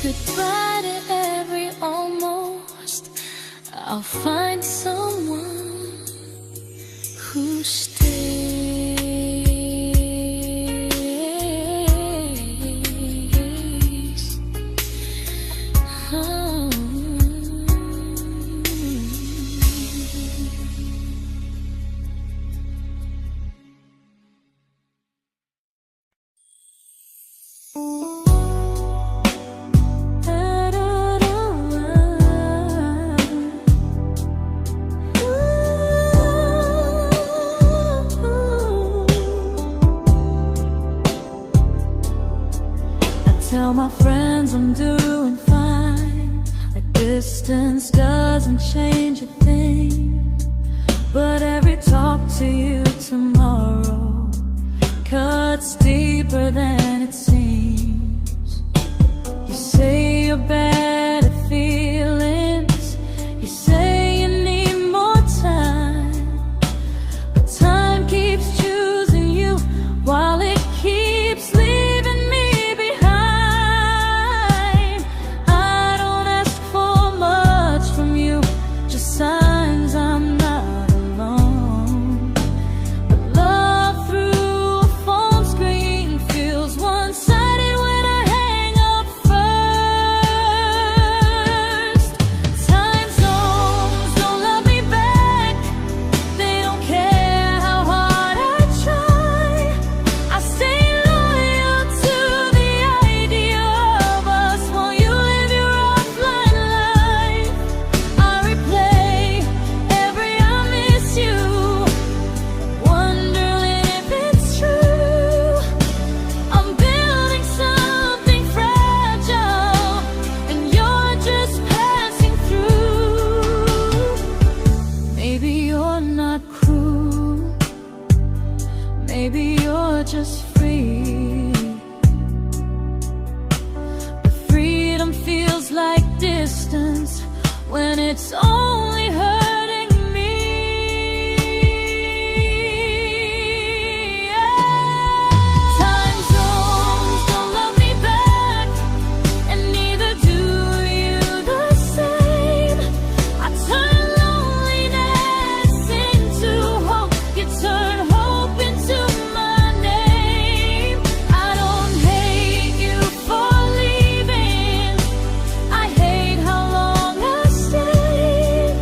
Goodbye to every almost. I'll find someone who stays. Oh. Tell my friends I'm doing fine, that distance doesn't change a thing. But every talk to you tomorrow cuts deeper than it seems. your better feelings. You say you need more time, but time keeps choosing you while it keeps leaving me behind. I don't ask for much from you, just signs I'm not alone. But love through a phone screen feels one-sided when I hang up first. Time zones don't love me back. They don't care how hard I try. I stay loyal to the idea of us while you live your offline life. I replay every I miss you, wondering if it's true. I'm building something fragile, and you're just passing through. Maybe you're not cruel, maybe you're just free. But freedom feels like distance when it's only hurting me. Time zones don't love me back, and neither do you the same. I turn loneliness into hope, you turn hope into my name. I don't hate you for leaving, I hate how long I stayed.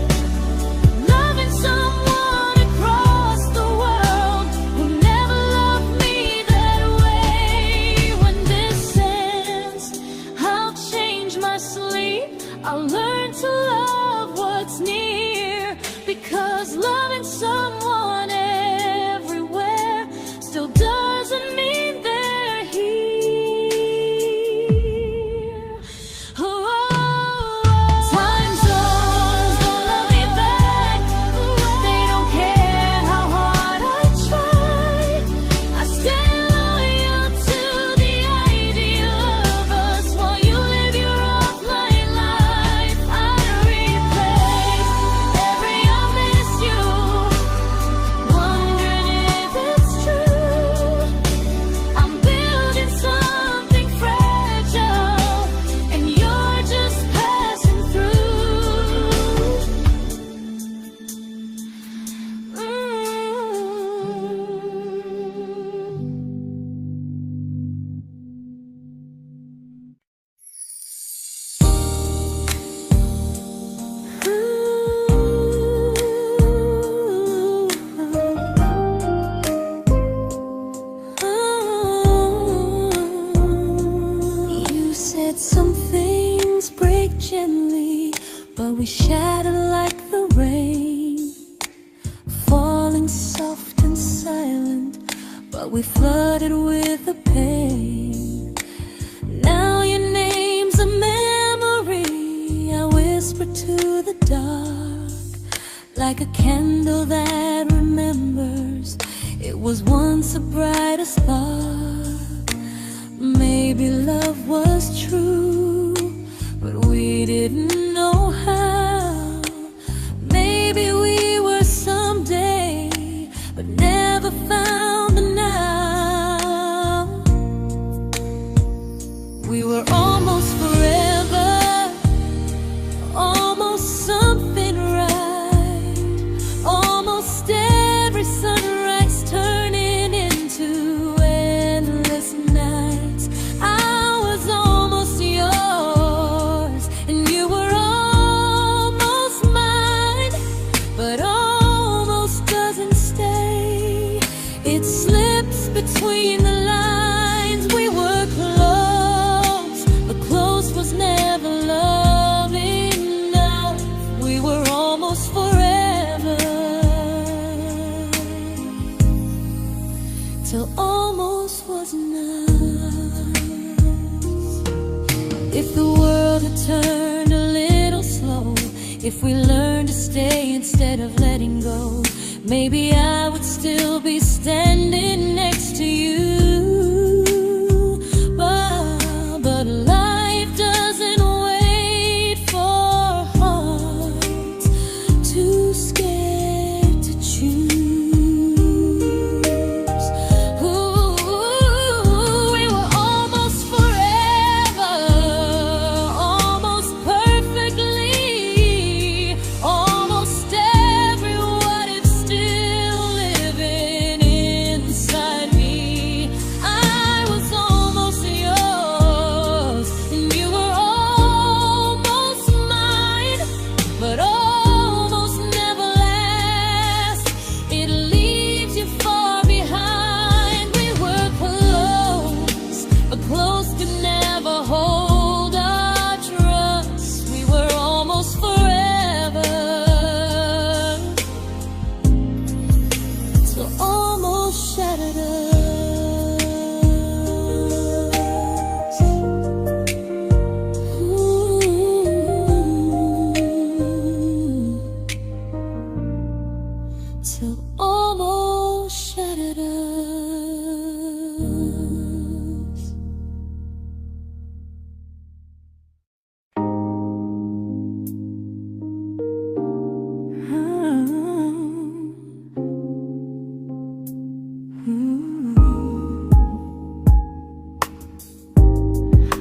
Loving someone across the world who never loved me that way. When this ends, I'll change my sleep, I'll learn to love what's near, because loving someone everywhere still doesn't mean they're here. Time zones don't love me back. They don't care how hard I try. I stay loyal to the idea of us while you live your offline life. I replay every I miss you, wondering if it's true. I'm building something fragile, and you're just passing through. You said some things break gently, but we shatter like the rain, falling soft and silent, but we flooded with the pain. Now your name's a memory I whisper to the dark, like a candle that remembers it was once a brighter spark. Maybe love was true, but we didn't know how. Maybe we were someday, but never found the now. We were almost forever, almost something right, almost every sunrise turning into endless nights. I was almost yours, and you were almost mine, but almost doesn't stay. It slips between the lines. We were close, but close was never love enough. We were almost forever, till almost was enough. If the world had turned a little slow, if we learned to stay instead of letting go, maybe I would still be standing next to you. But life doesn't wait.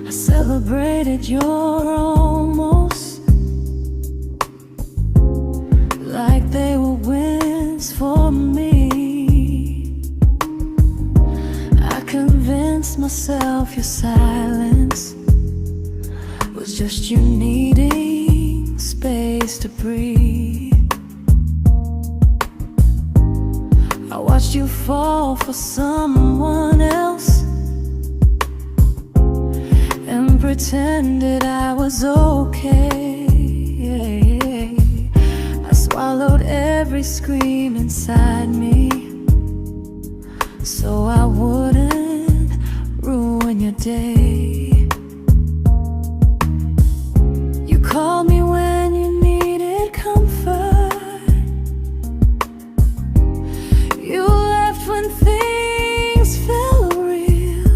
I celebrated your almost like they were wins for me. I convinced myself your silence was just you needing space to breathe. I watched you fall for someone else and pretended I was okay. I swallowed every scream inside me so I wouldn't ruin your day. You called me when you needed comfort. You left when things felt real.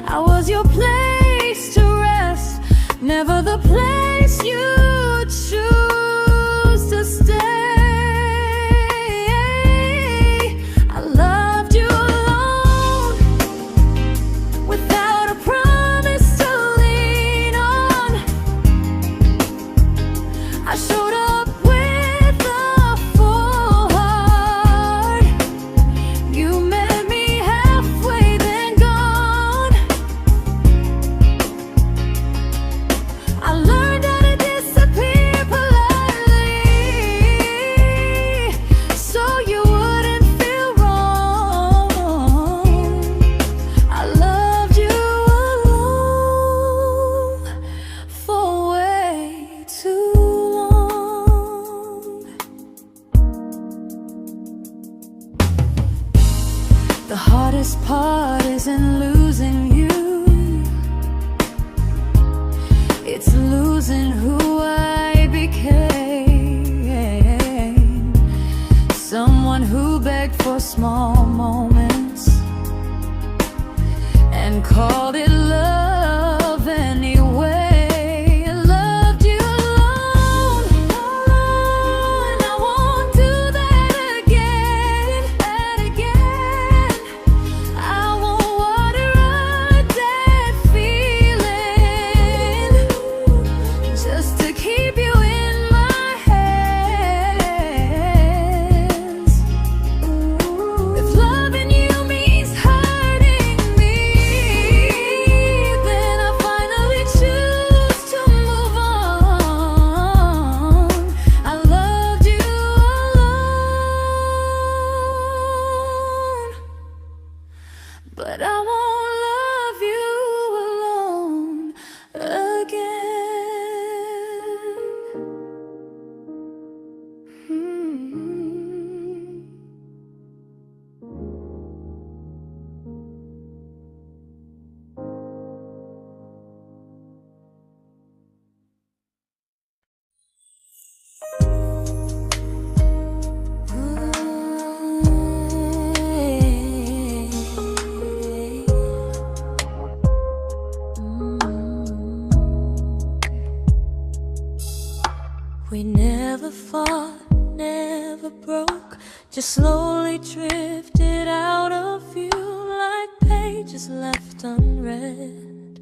I was your place to rest, never the place you choose to stay. I loved you alone, without a promise to lean on. I showed up with a full heart. You met me halfway, then gone. I learned how to disappear politely, so you wouldn't feel wrong. I loved you alone for way too long. The hardest part isn't losing you, it's losing who I became. Someone who begged for small moments and called it love anyway. I loved you alone, and I won't do that again. I won't water a dead feeling just to keep you in my hands. If loving you means hurting me, then I finally choose to move on. I loved you alone, but I won't love you alone again. We never fought, never broke, just slowly drifted out of view like pages left unread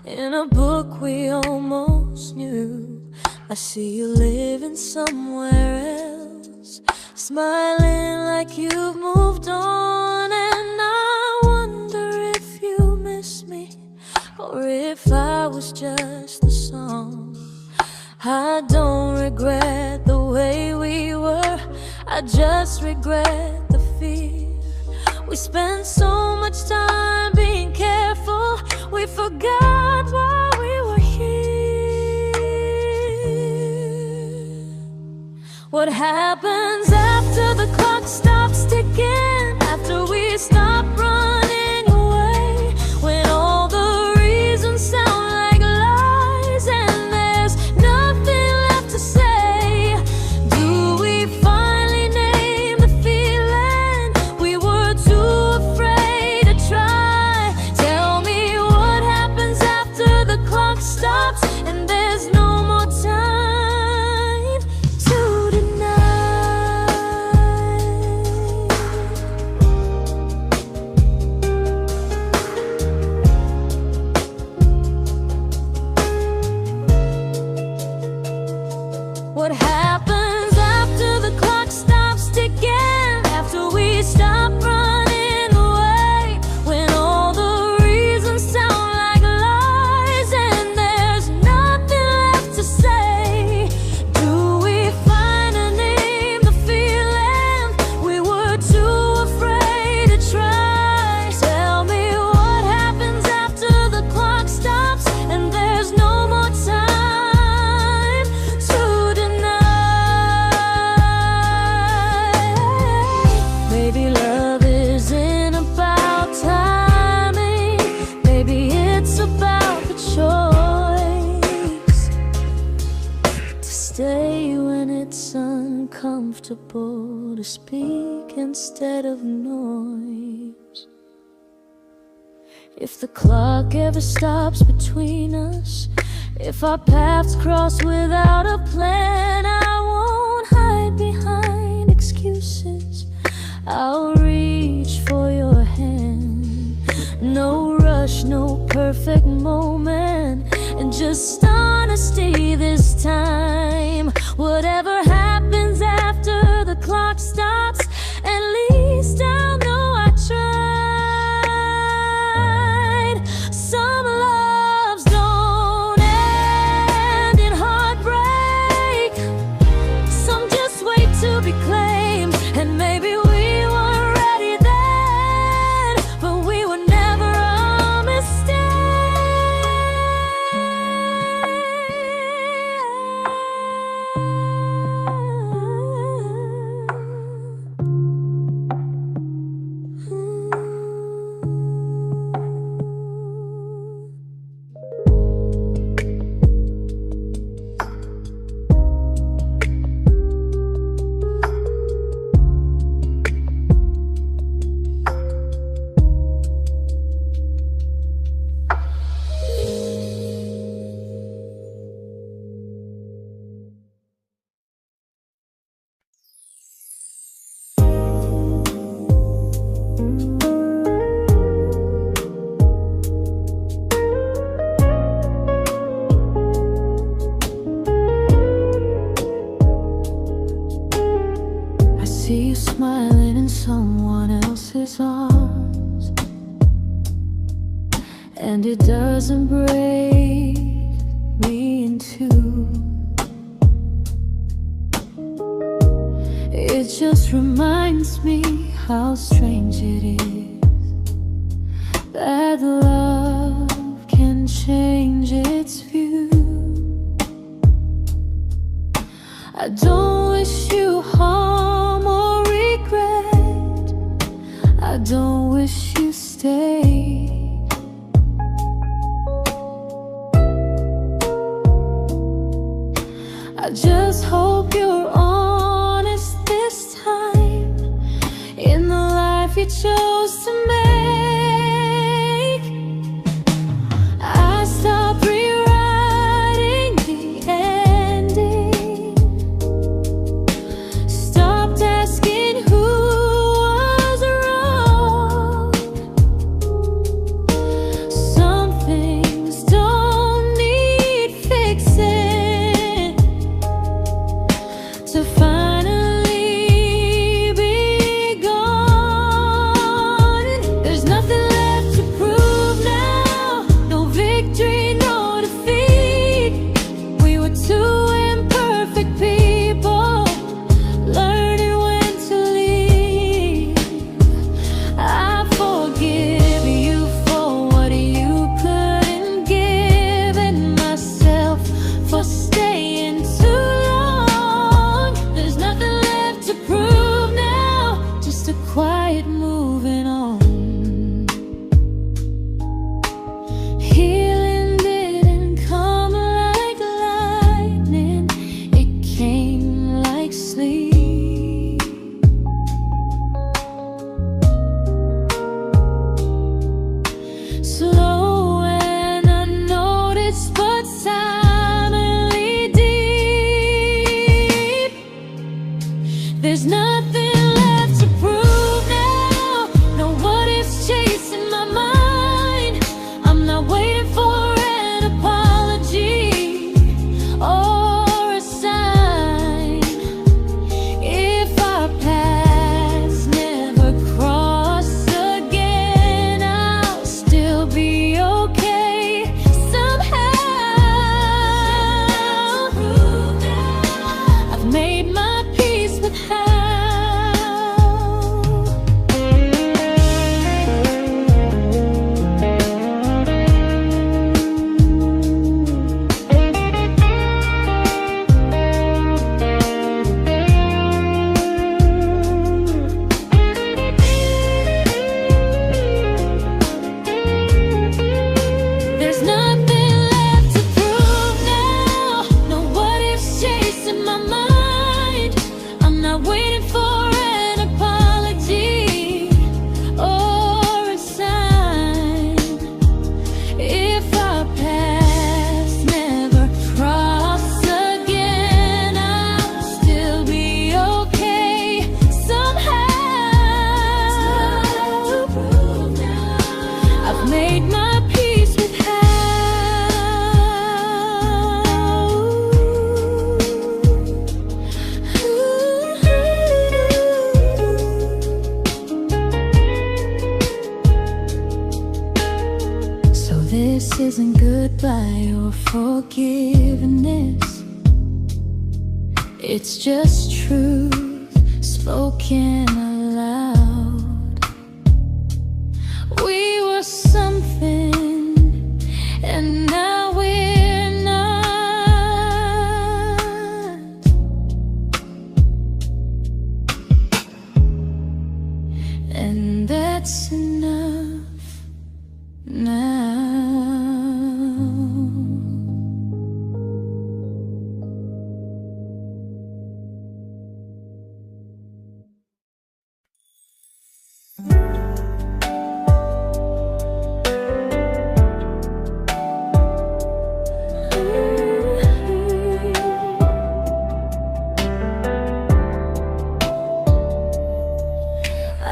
in a book we almost knew. I see you living somewhere else, smiling like you've moved on, and I wonder if you miss me or if I was just the song. I don't regret the way we were, I just regret the fear. We spent so much time being careful, we forgot why we were here. What happens after the clock stops ticking, after we stop running away, when all the reasons sound like lies and there's nothing left to say? Do we finally name the feeling we were too afraid to try? comfortable to speak instead of noise. If the clock ever stops between us, if our paths cross without a plan, I won't hide behind excuses. I'll reach for your hand. No rush, no perfect moment, and just honesty this time. Whatever happens after the clock stops, at least I'll know I tried. Some loves don't end in heartbreak, some just wait to be claimed. And maybe we weren't ready then, but we were never a mistake. I see you smiling in someone else's arms, and it doesn't break me in two. It just reminds me how strange it is that love can change its view. I don't wish you harm or regret, I don't wish you stayed. I just hope you're honest this time in the life you chose to make. made my peace with This isn't goodbye or forgiveness. It's just truth spoken aloud. We were something, and now we're not. And that's enough now.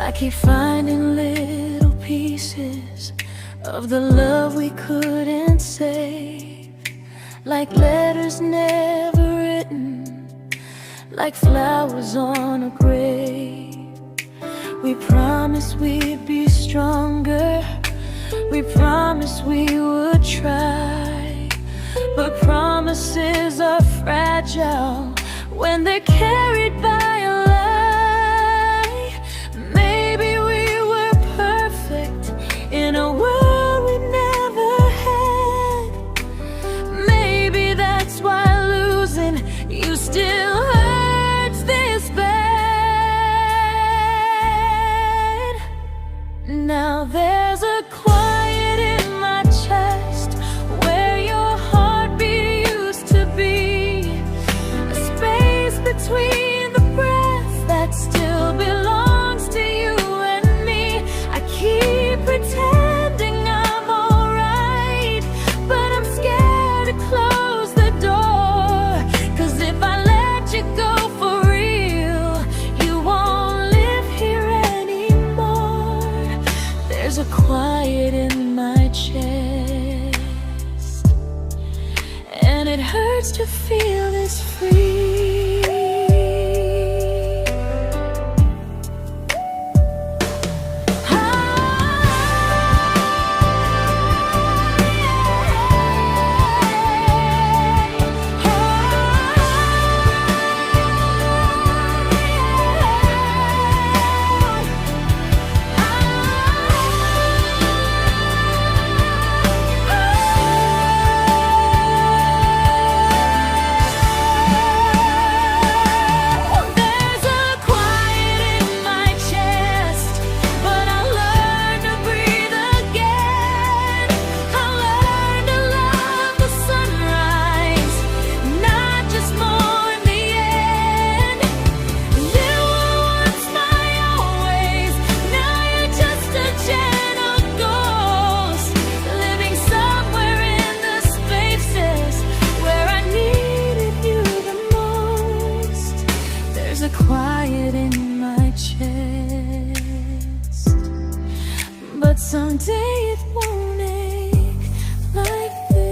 I keep finding little pieces of the love we couldn't save, like letters never written, like flowers on a grave. We promised we'd be stronger, we promised we would try, but promises are fragile when they're carried by a lie. Maybe we were perfect in a world we never had. Maybe that's why losing you still hurts this bad. Now there's a quiet in my chest where your heartbeat used to be, a space between the breaths that still belongs to you and me. I keep pretending I'm alright, but I'm scared to close the door, 'cause if I let you go for real, you won't live here anymore. There's a quiet in my chest, and it hurts to feel this free. Quiet in my chest, but someday it won't ache like this.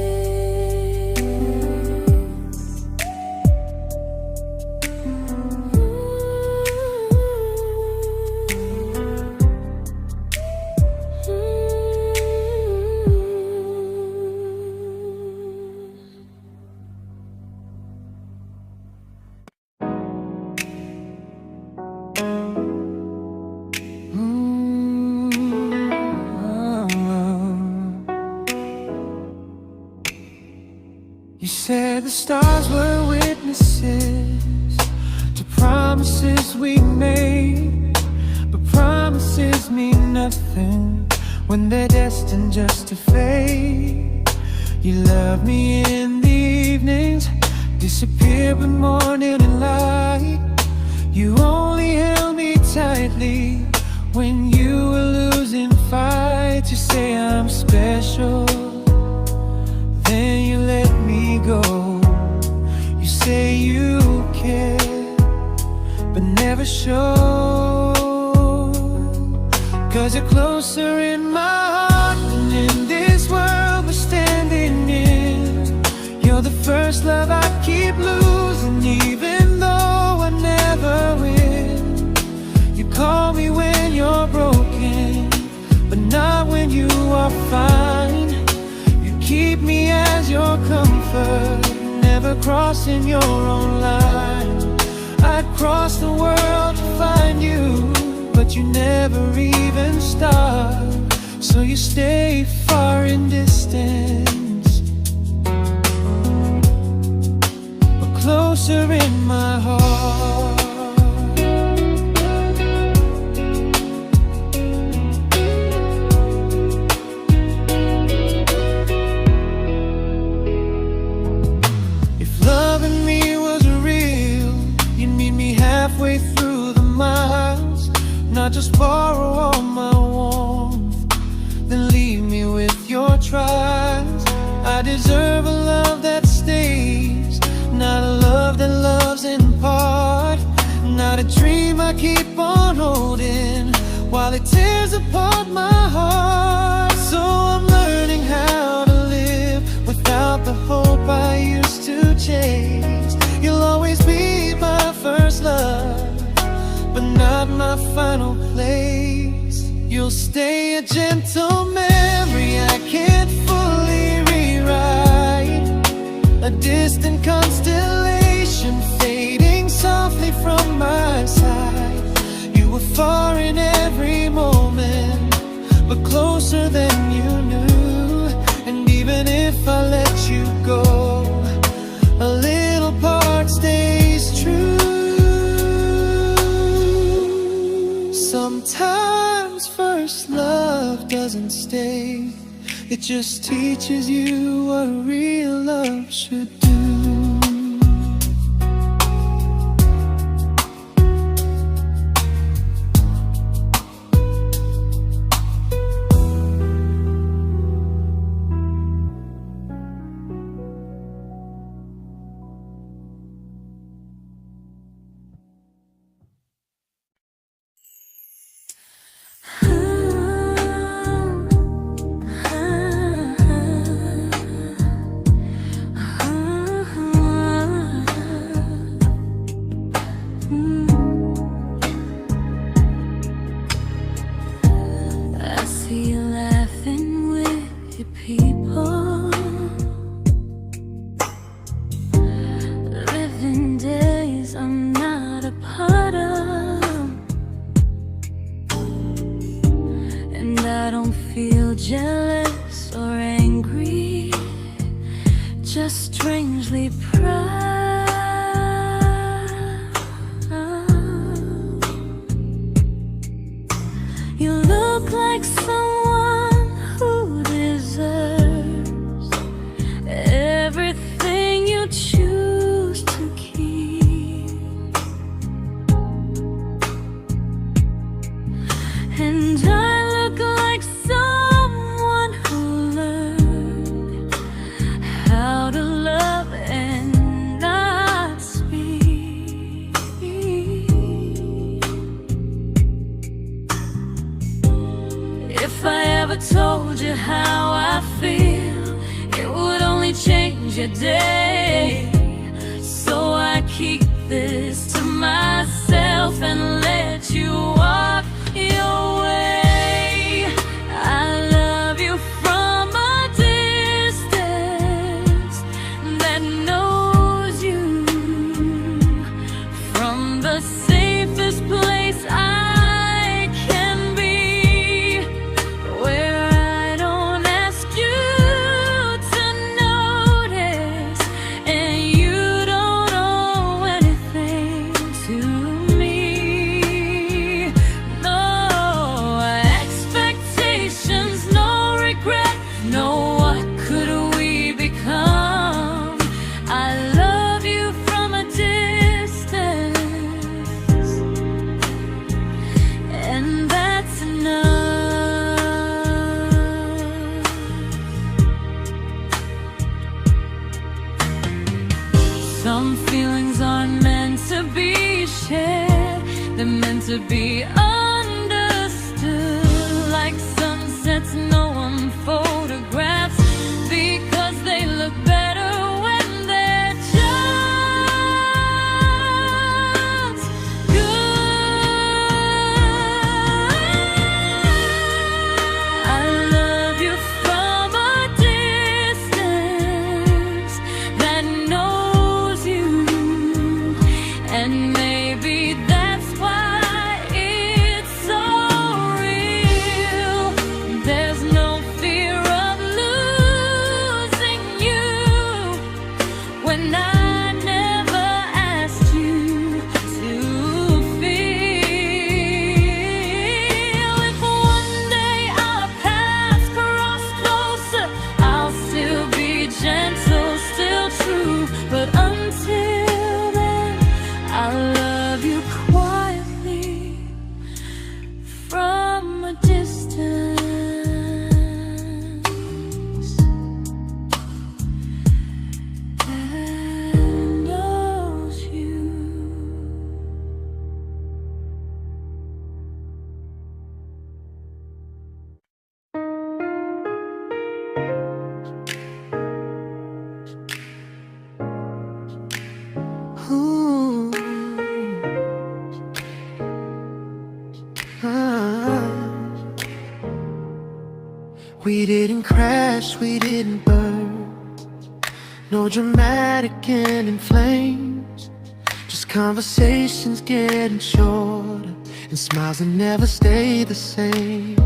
You said the stars were witnesses to promises we made, but promises mean nothing when they're destined just to fade. You love me in the evenings, disappear when morning and light. You only held me tightly when you were losing fights. You say I'm special, then you let me go. You say you care, but never show, 'cause you're closer in my heart than in comfort, never crossing your own line. I'd cross the world to find you, but you never even start. So you stay far in distance, but closer in my heart. If loving me was real, you'd meet me halfway through the miles, not just borrow all my warmth, then leave me with your trials. I deserve a love that stays, not a love that loves in part, not a dream I keep on holding while it tears apart my heart. So I'm learning how to live without the hope I used to chase. You'll always be my first love, but not my final place. You'll stay a gentle memory I can't fully rewrite, a distant constellation fading softly from my side. You were far in every moment, but closer than you knew. And even if I let you go, a little part stays true. Sometimes first love doesn't stay, it just teaches you what real love should do. I see you laughing with your people, living days I'm not a part of, and I don't feel jealous or angry, just strangely proud. You look like someone who deserves everything you choose to keep, and I look like someone who learned how to love and not speak. If I ever told you how I feel, it would only change your day. So I keep this to myself and let you walk your way. I love you from a distance that knows you, from the safest place I can be, where I don't ask you to notice, and you don't owe anything to me. No expectations, no regret, no what could we become. I love you from a distance, and that's enough. Some feelings aren't meant to be shared, they're meant to be understood, like sunsets no one photographs, because they look better when they're just good. I love you from a distance, We didn't crash, we didn't burn. No dramatic end in flames. Just conversations getting shorter, and smiles that never stay the same.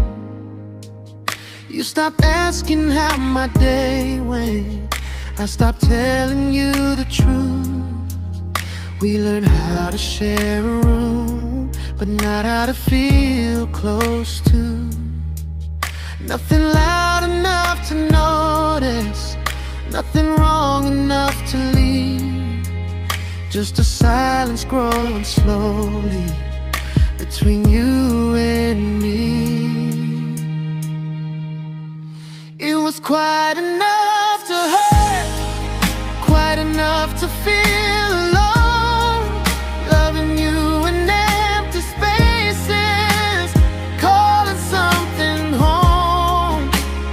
You stopped asking how my day went. I stopped telling you the truth. We learned how to share a room, but not how to feel close to. Nothing loud enough to notice, nothing wrong enough to leave. Just a silence growing slowly between you and me. It was quite enough to hurt, quite enough to feel alone. Loving you in empty spaces, calling something home.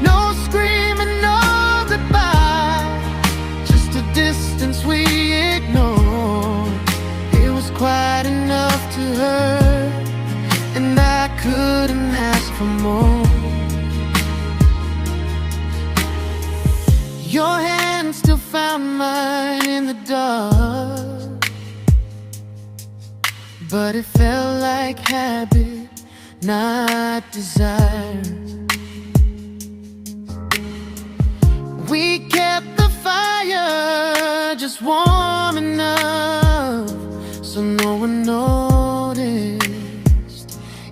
No screaming, no goodbye, just a distance we ignored. It was quite enough to hurt, and I couldn't ask for more. Your hand still found mine in the dark, but it felt like habit, not desire. We kept the fire just warm enough so no one noticed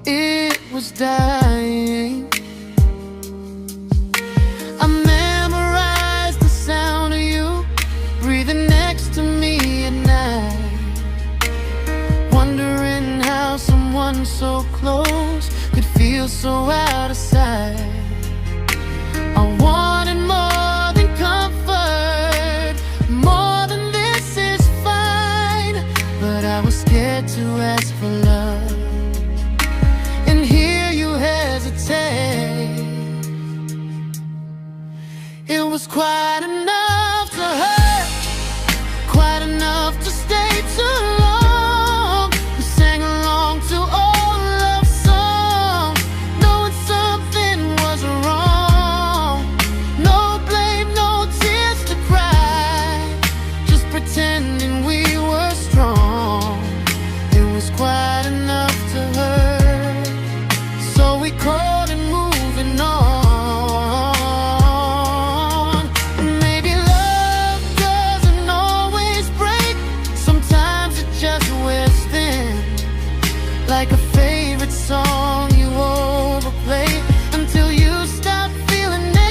it was dying. I memorized the sound of you breathing next to me at night, wondering how someone so close could feel so out of sight. I wanted more than comfort, more than this is fine, but I was scared to ask for love and hear you hesitate. It was quite enough to hurt, quite enough to stay too long. We sang along to old love songs, knowing something was wrong. No blame, no tears to cry, just pretending we were strong. It was quite enough to hurt, so we called and moving on. Like a favorite song you overplay until you stop feeling it.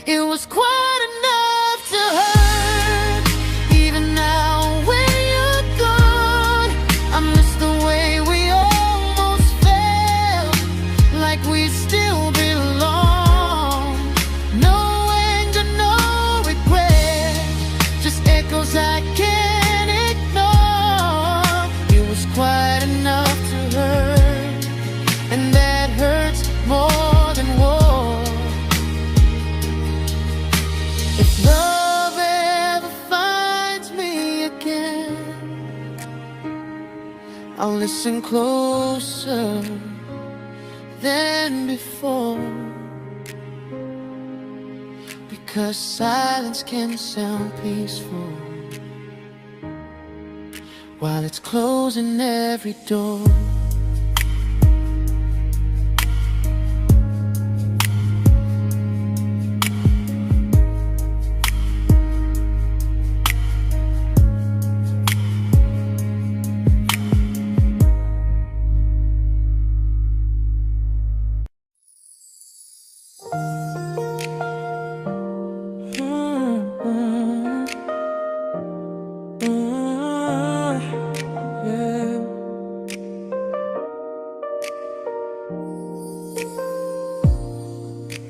It was quite enough to hurt. Even now when you're gone, I miss the way we almost felt, like we still belong. No anger, no regret, just echoes I can't ignore. It was quite enough to hurt, and that hurts more than war. If love ever finds me again, I'll listen closer than before, because silence can sound peaceful while it's closing every door.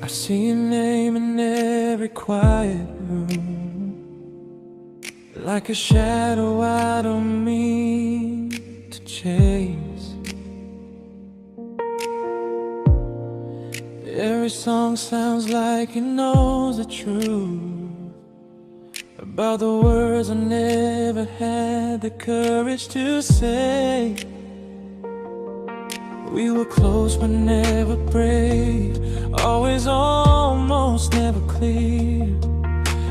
I see your name in every quiet room, like a shadow I don't mean to chase. Every song sounds like it knows the truth about the words I never had the courage to say. We were close but never prayed, always almost never clear.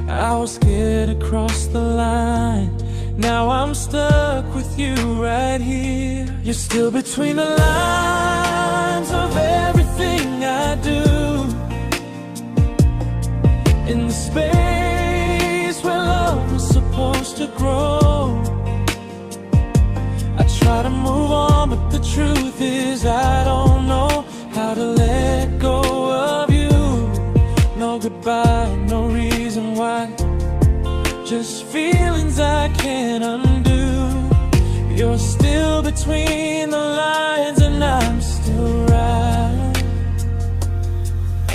I was scared to cross the line, now I'm stuck with you right here. You're still between the lines of everything I do, in the space where love was supposed to grow. I try to move on, but the truth is I don't know how to let go of you. No goodbye, no reason why, just feelings I can't undo. You're still between the lines and I'm still right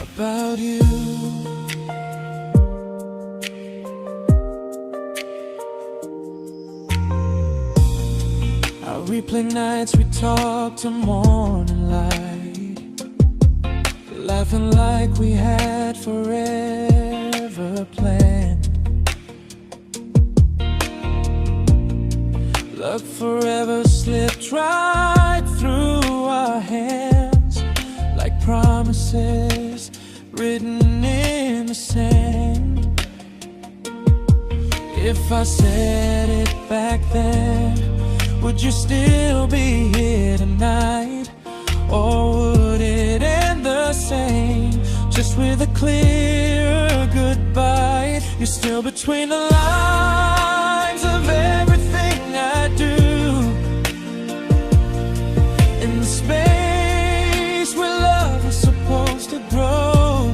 about you. I replay nights we talk to morning light, laughing like we had forever planned. Luck forever slipped right through our hands, like promises written in the sand. If I said it back then, would you still be here tonight? Or would it end the same, just with a clear goodbye? You're still between the lines of everything I do, in the space where love was supposed to grow.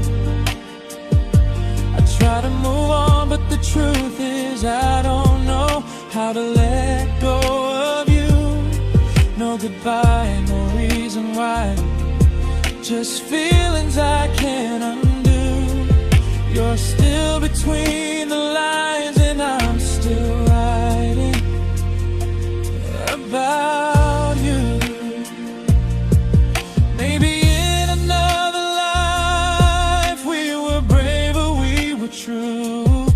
I try to move on, but the truth is I don't know how to let go of you. No goodbye, no reason why, just feelings I can't undo. You're still between the lines and I'm still writing about you. Maybe in another life we were braver, we were true.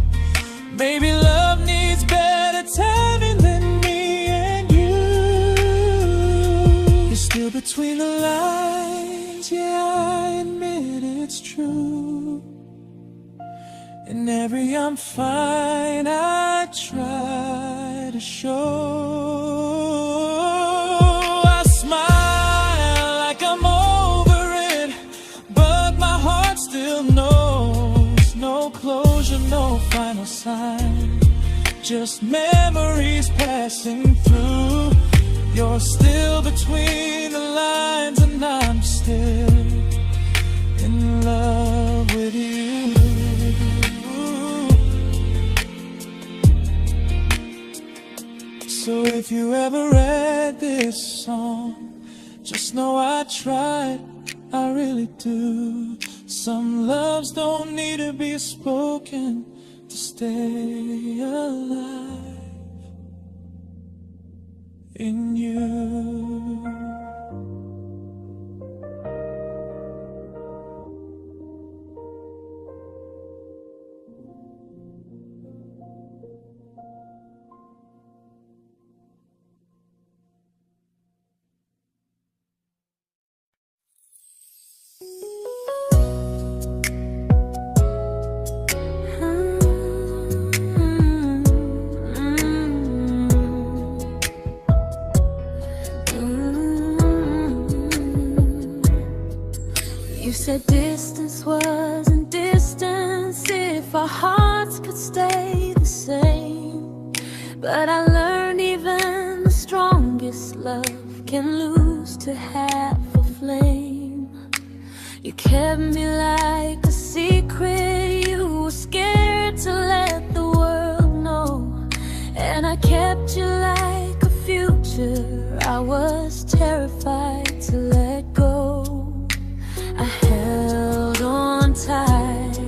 Maybe love needs better timing than me and you. You're still between the lines, yeah, I admit it's true. In every I'm fine I try to show. I smile like I'm over it, but my heart still knows. No closure, no final sign, just memories passing through. You're still between the lines and I'm still in love with you. So if you ever read this song, just know I tried, I really do. Some loves don't need to be spoken to stay alive in you. You said distance wasn't distance if our hearts could stay the same. But I learned even the strongest love can lose to half a flame. You kept me like a secret, you were scared to let the world know. And I kept you like a future, I was terrified to let go. I held on tight,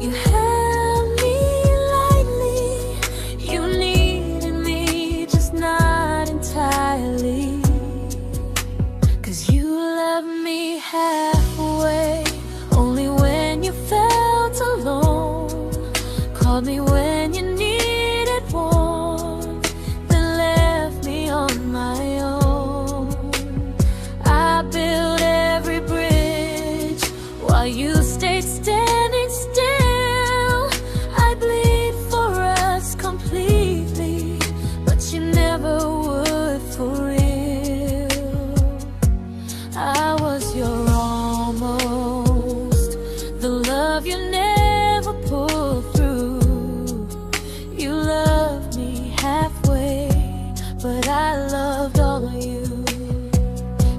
you held me lightly. You needed me, just not entirely. 'Cause you left me halfway, only when you felt alone. Called me when you needed warmth, then left me on my own. I you stayed standing still. I bleed for us completely, but you never would for real. I was your almost, the love you never pulled through. You loved me halfway, but I loved all of you.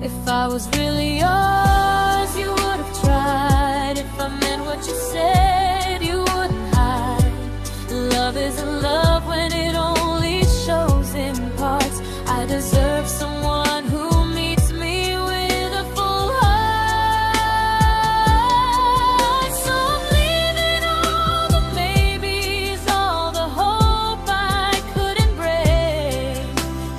If I was really yours, you would have tried. If I meant what you said, you wouldn't hide. Love isn't love when it only shows in parts. I deserve someone who meets me with a full heart. So I'm leaving all the maybes, all the hope I couldn't break.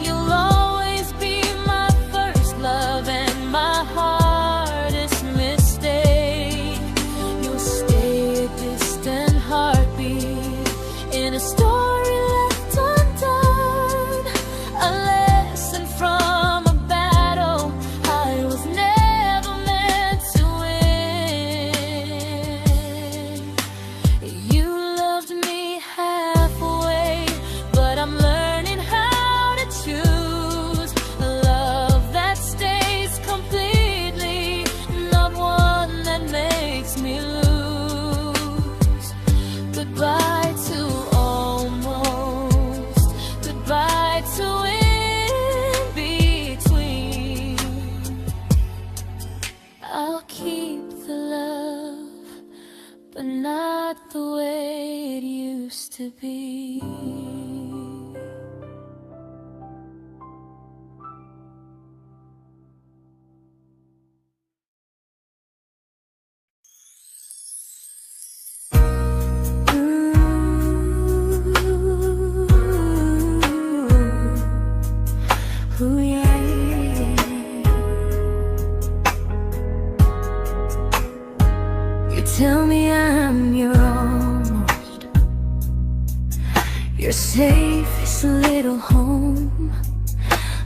You'll always be my first love and my hardest mistake. You'll stay a distant heartbeat in a story left undone, a lesson from a battle I was never meant to win. You loved me halfway, but I'm learning how to choose a love that stays completely, not one that makes me lose. Goodbye to almost, goodbye to in between. I'll keep the love, but not the way it used to be. Ooh, yeah. You tell me I'm your almost, your safest little home,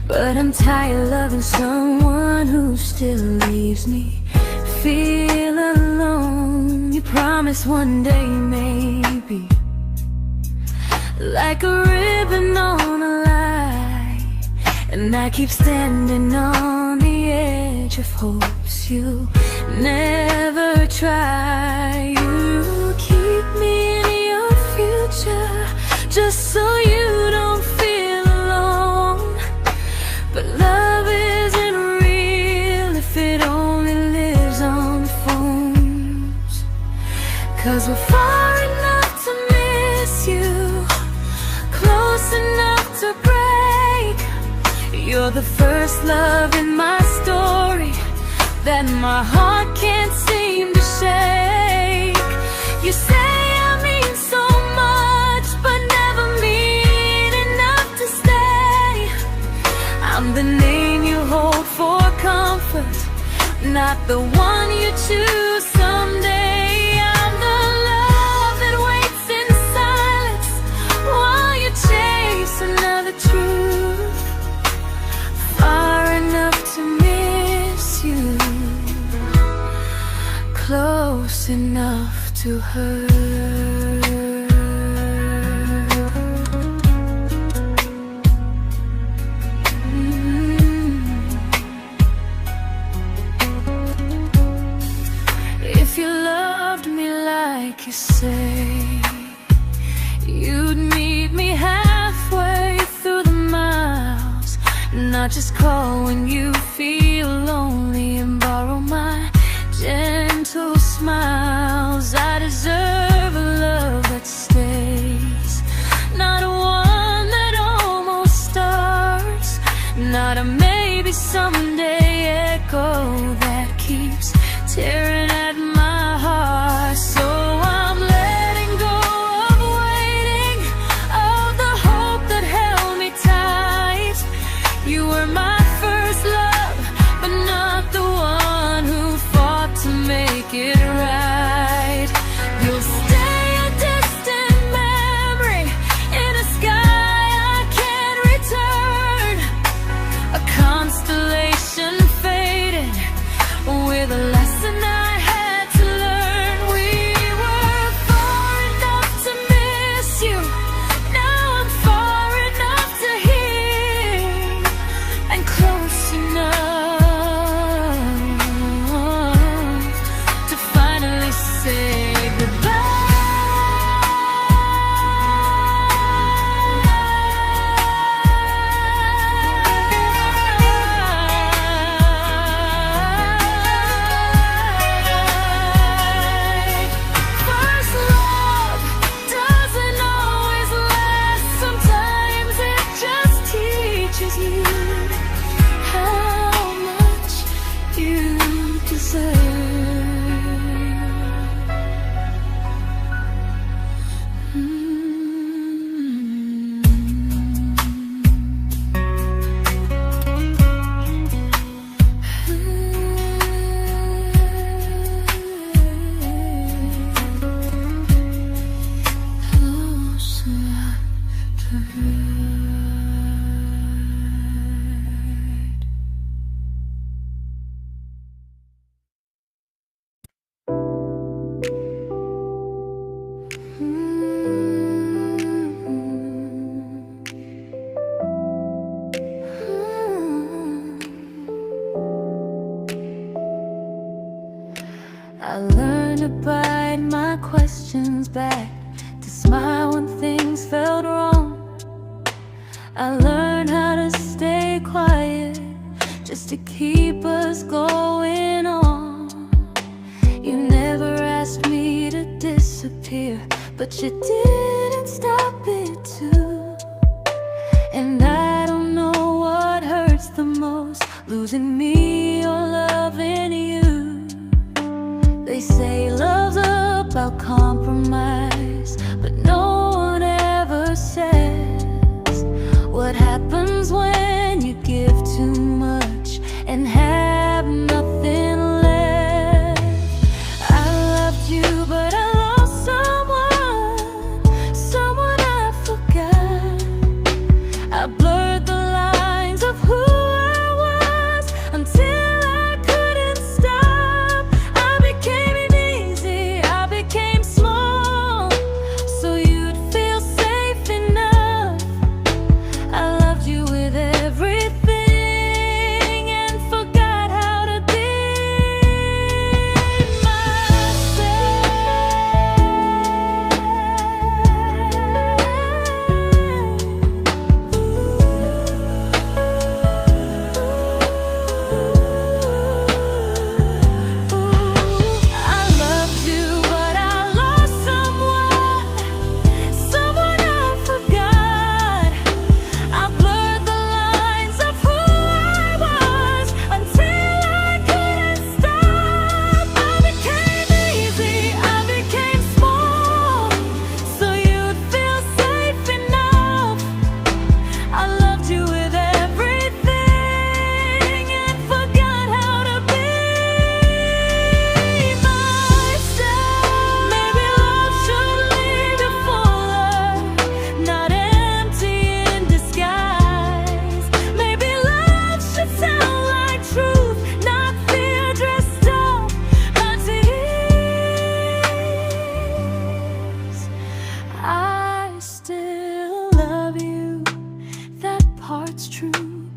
but I'm tired loving someone who still leaves me feel alone. You promise one day maybe, like a ribbon on a line, and I keep standing on the edge of hopes you never try. You keep me in your future just so you don't feel alone. But love isn't real if it only lives on the phones. 'Cause we're far enough to miss you, close enough to break. You're the first love in my story that my heart can't seem to shake. You say I mean so much, but never mean enough to stay. I'm the name you hold for comfort, not the one you choose someday. I'm the love that waits in silence while you chase another truth. Far enough to miss you, close enough to hurt. If you loved me like you say, you'd meet me halfway through the miles, not just call when you feel lonely and borrow my gentle smiles. I deserve a love that stays, not one that almost starts, not a maybe someday echo that keeps tearing at my heart. So I'm letting go of waiting, of the hope that held me tight. You were my first love, but not the one who fought to make it right. You'll stay a distant memory in a sky I can't return, a constellation faded with a lesson I I learned to bite my questions back, to smile when things felt wrong. I learned how to stay quiet, just to keep us going on. You never asked me to disappear, but you didn't stop it too. And I don't know what hurts the most, losing me or loving you. They say love's about compromise, but no one ever says what happens when you give too much and have nothing left. I loved you, but I lost someone I forgot. I blurred the lines of who I was until I couldn't stop. I became easy, I became small, so you'd feel safe enough. I loved you with everything and forgot how to be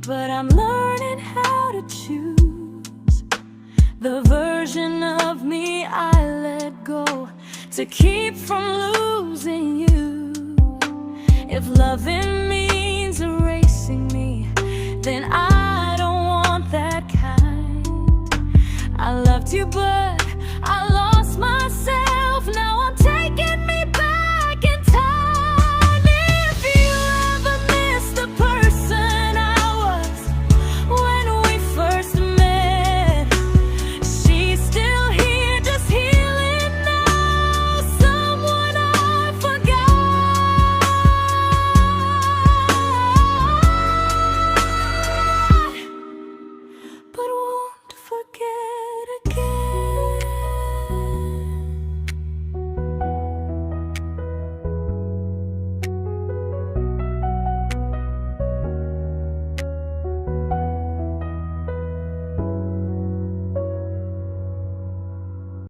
but I'm learning how to choose the version of me I let go to keep from losing you. If loving means erasing me, then I don't want that kind. I loved you, but I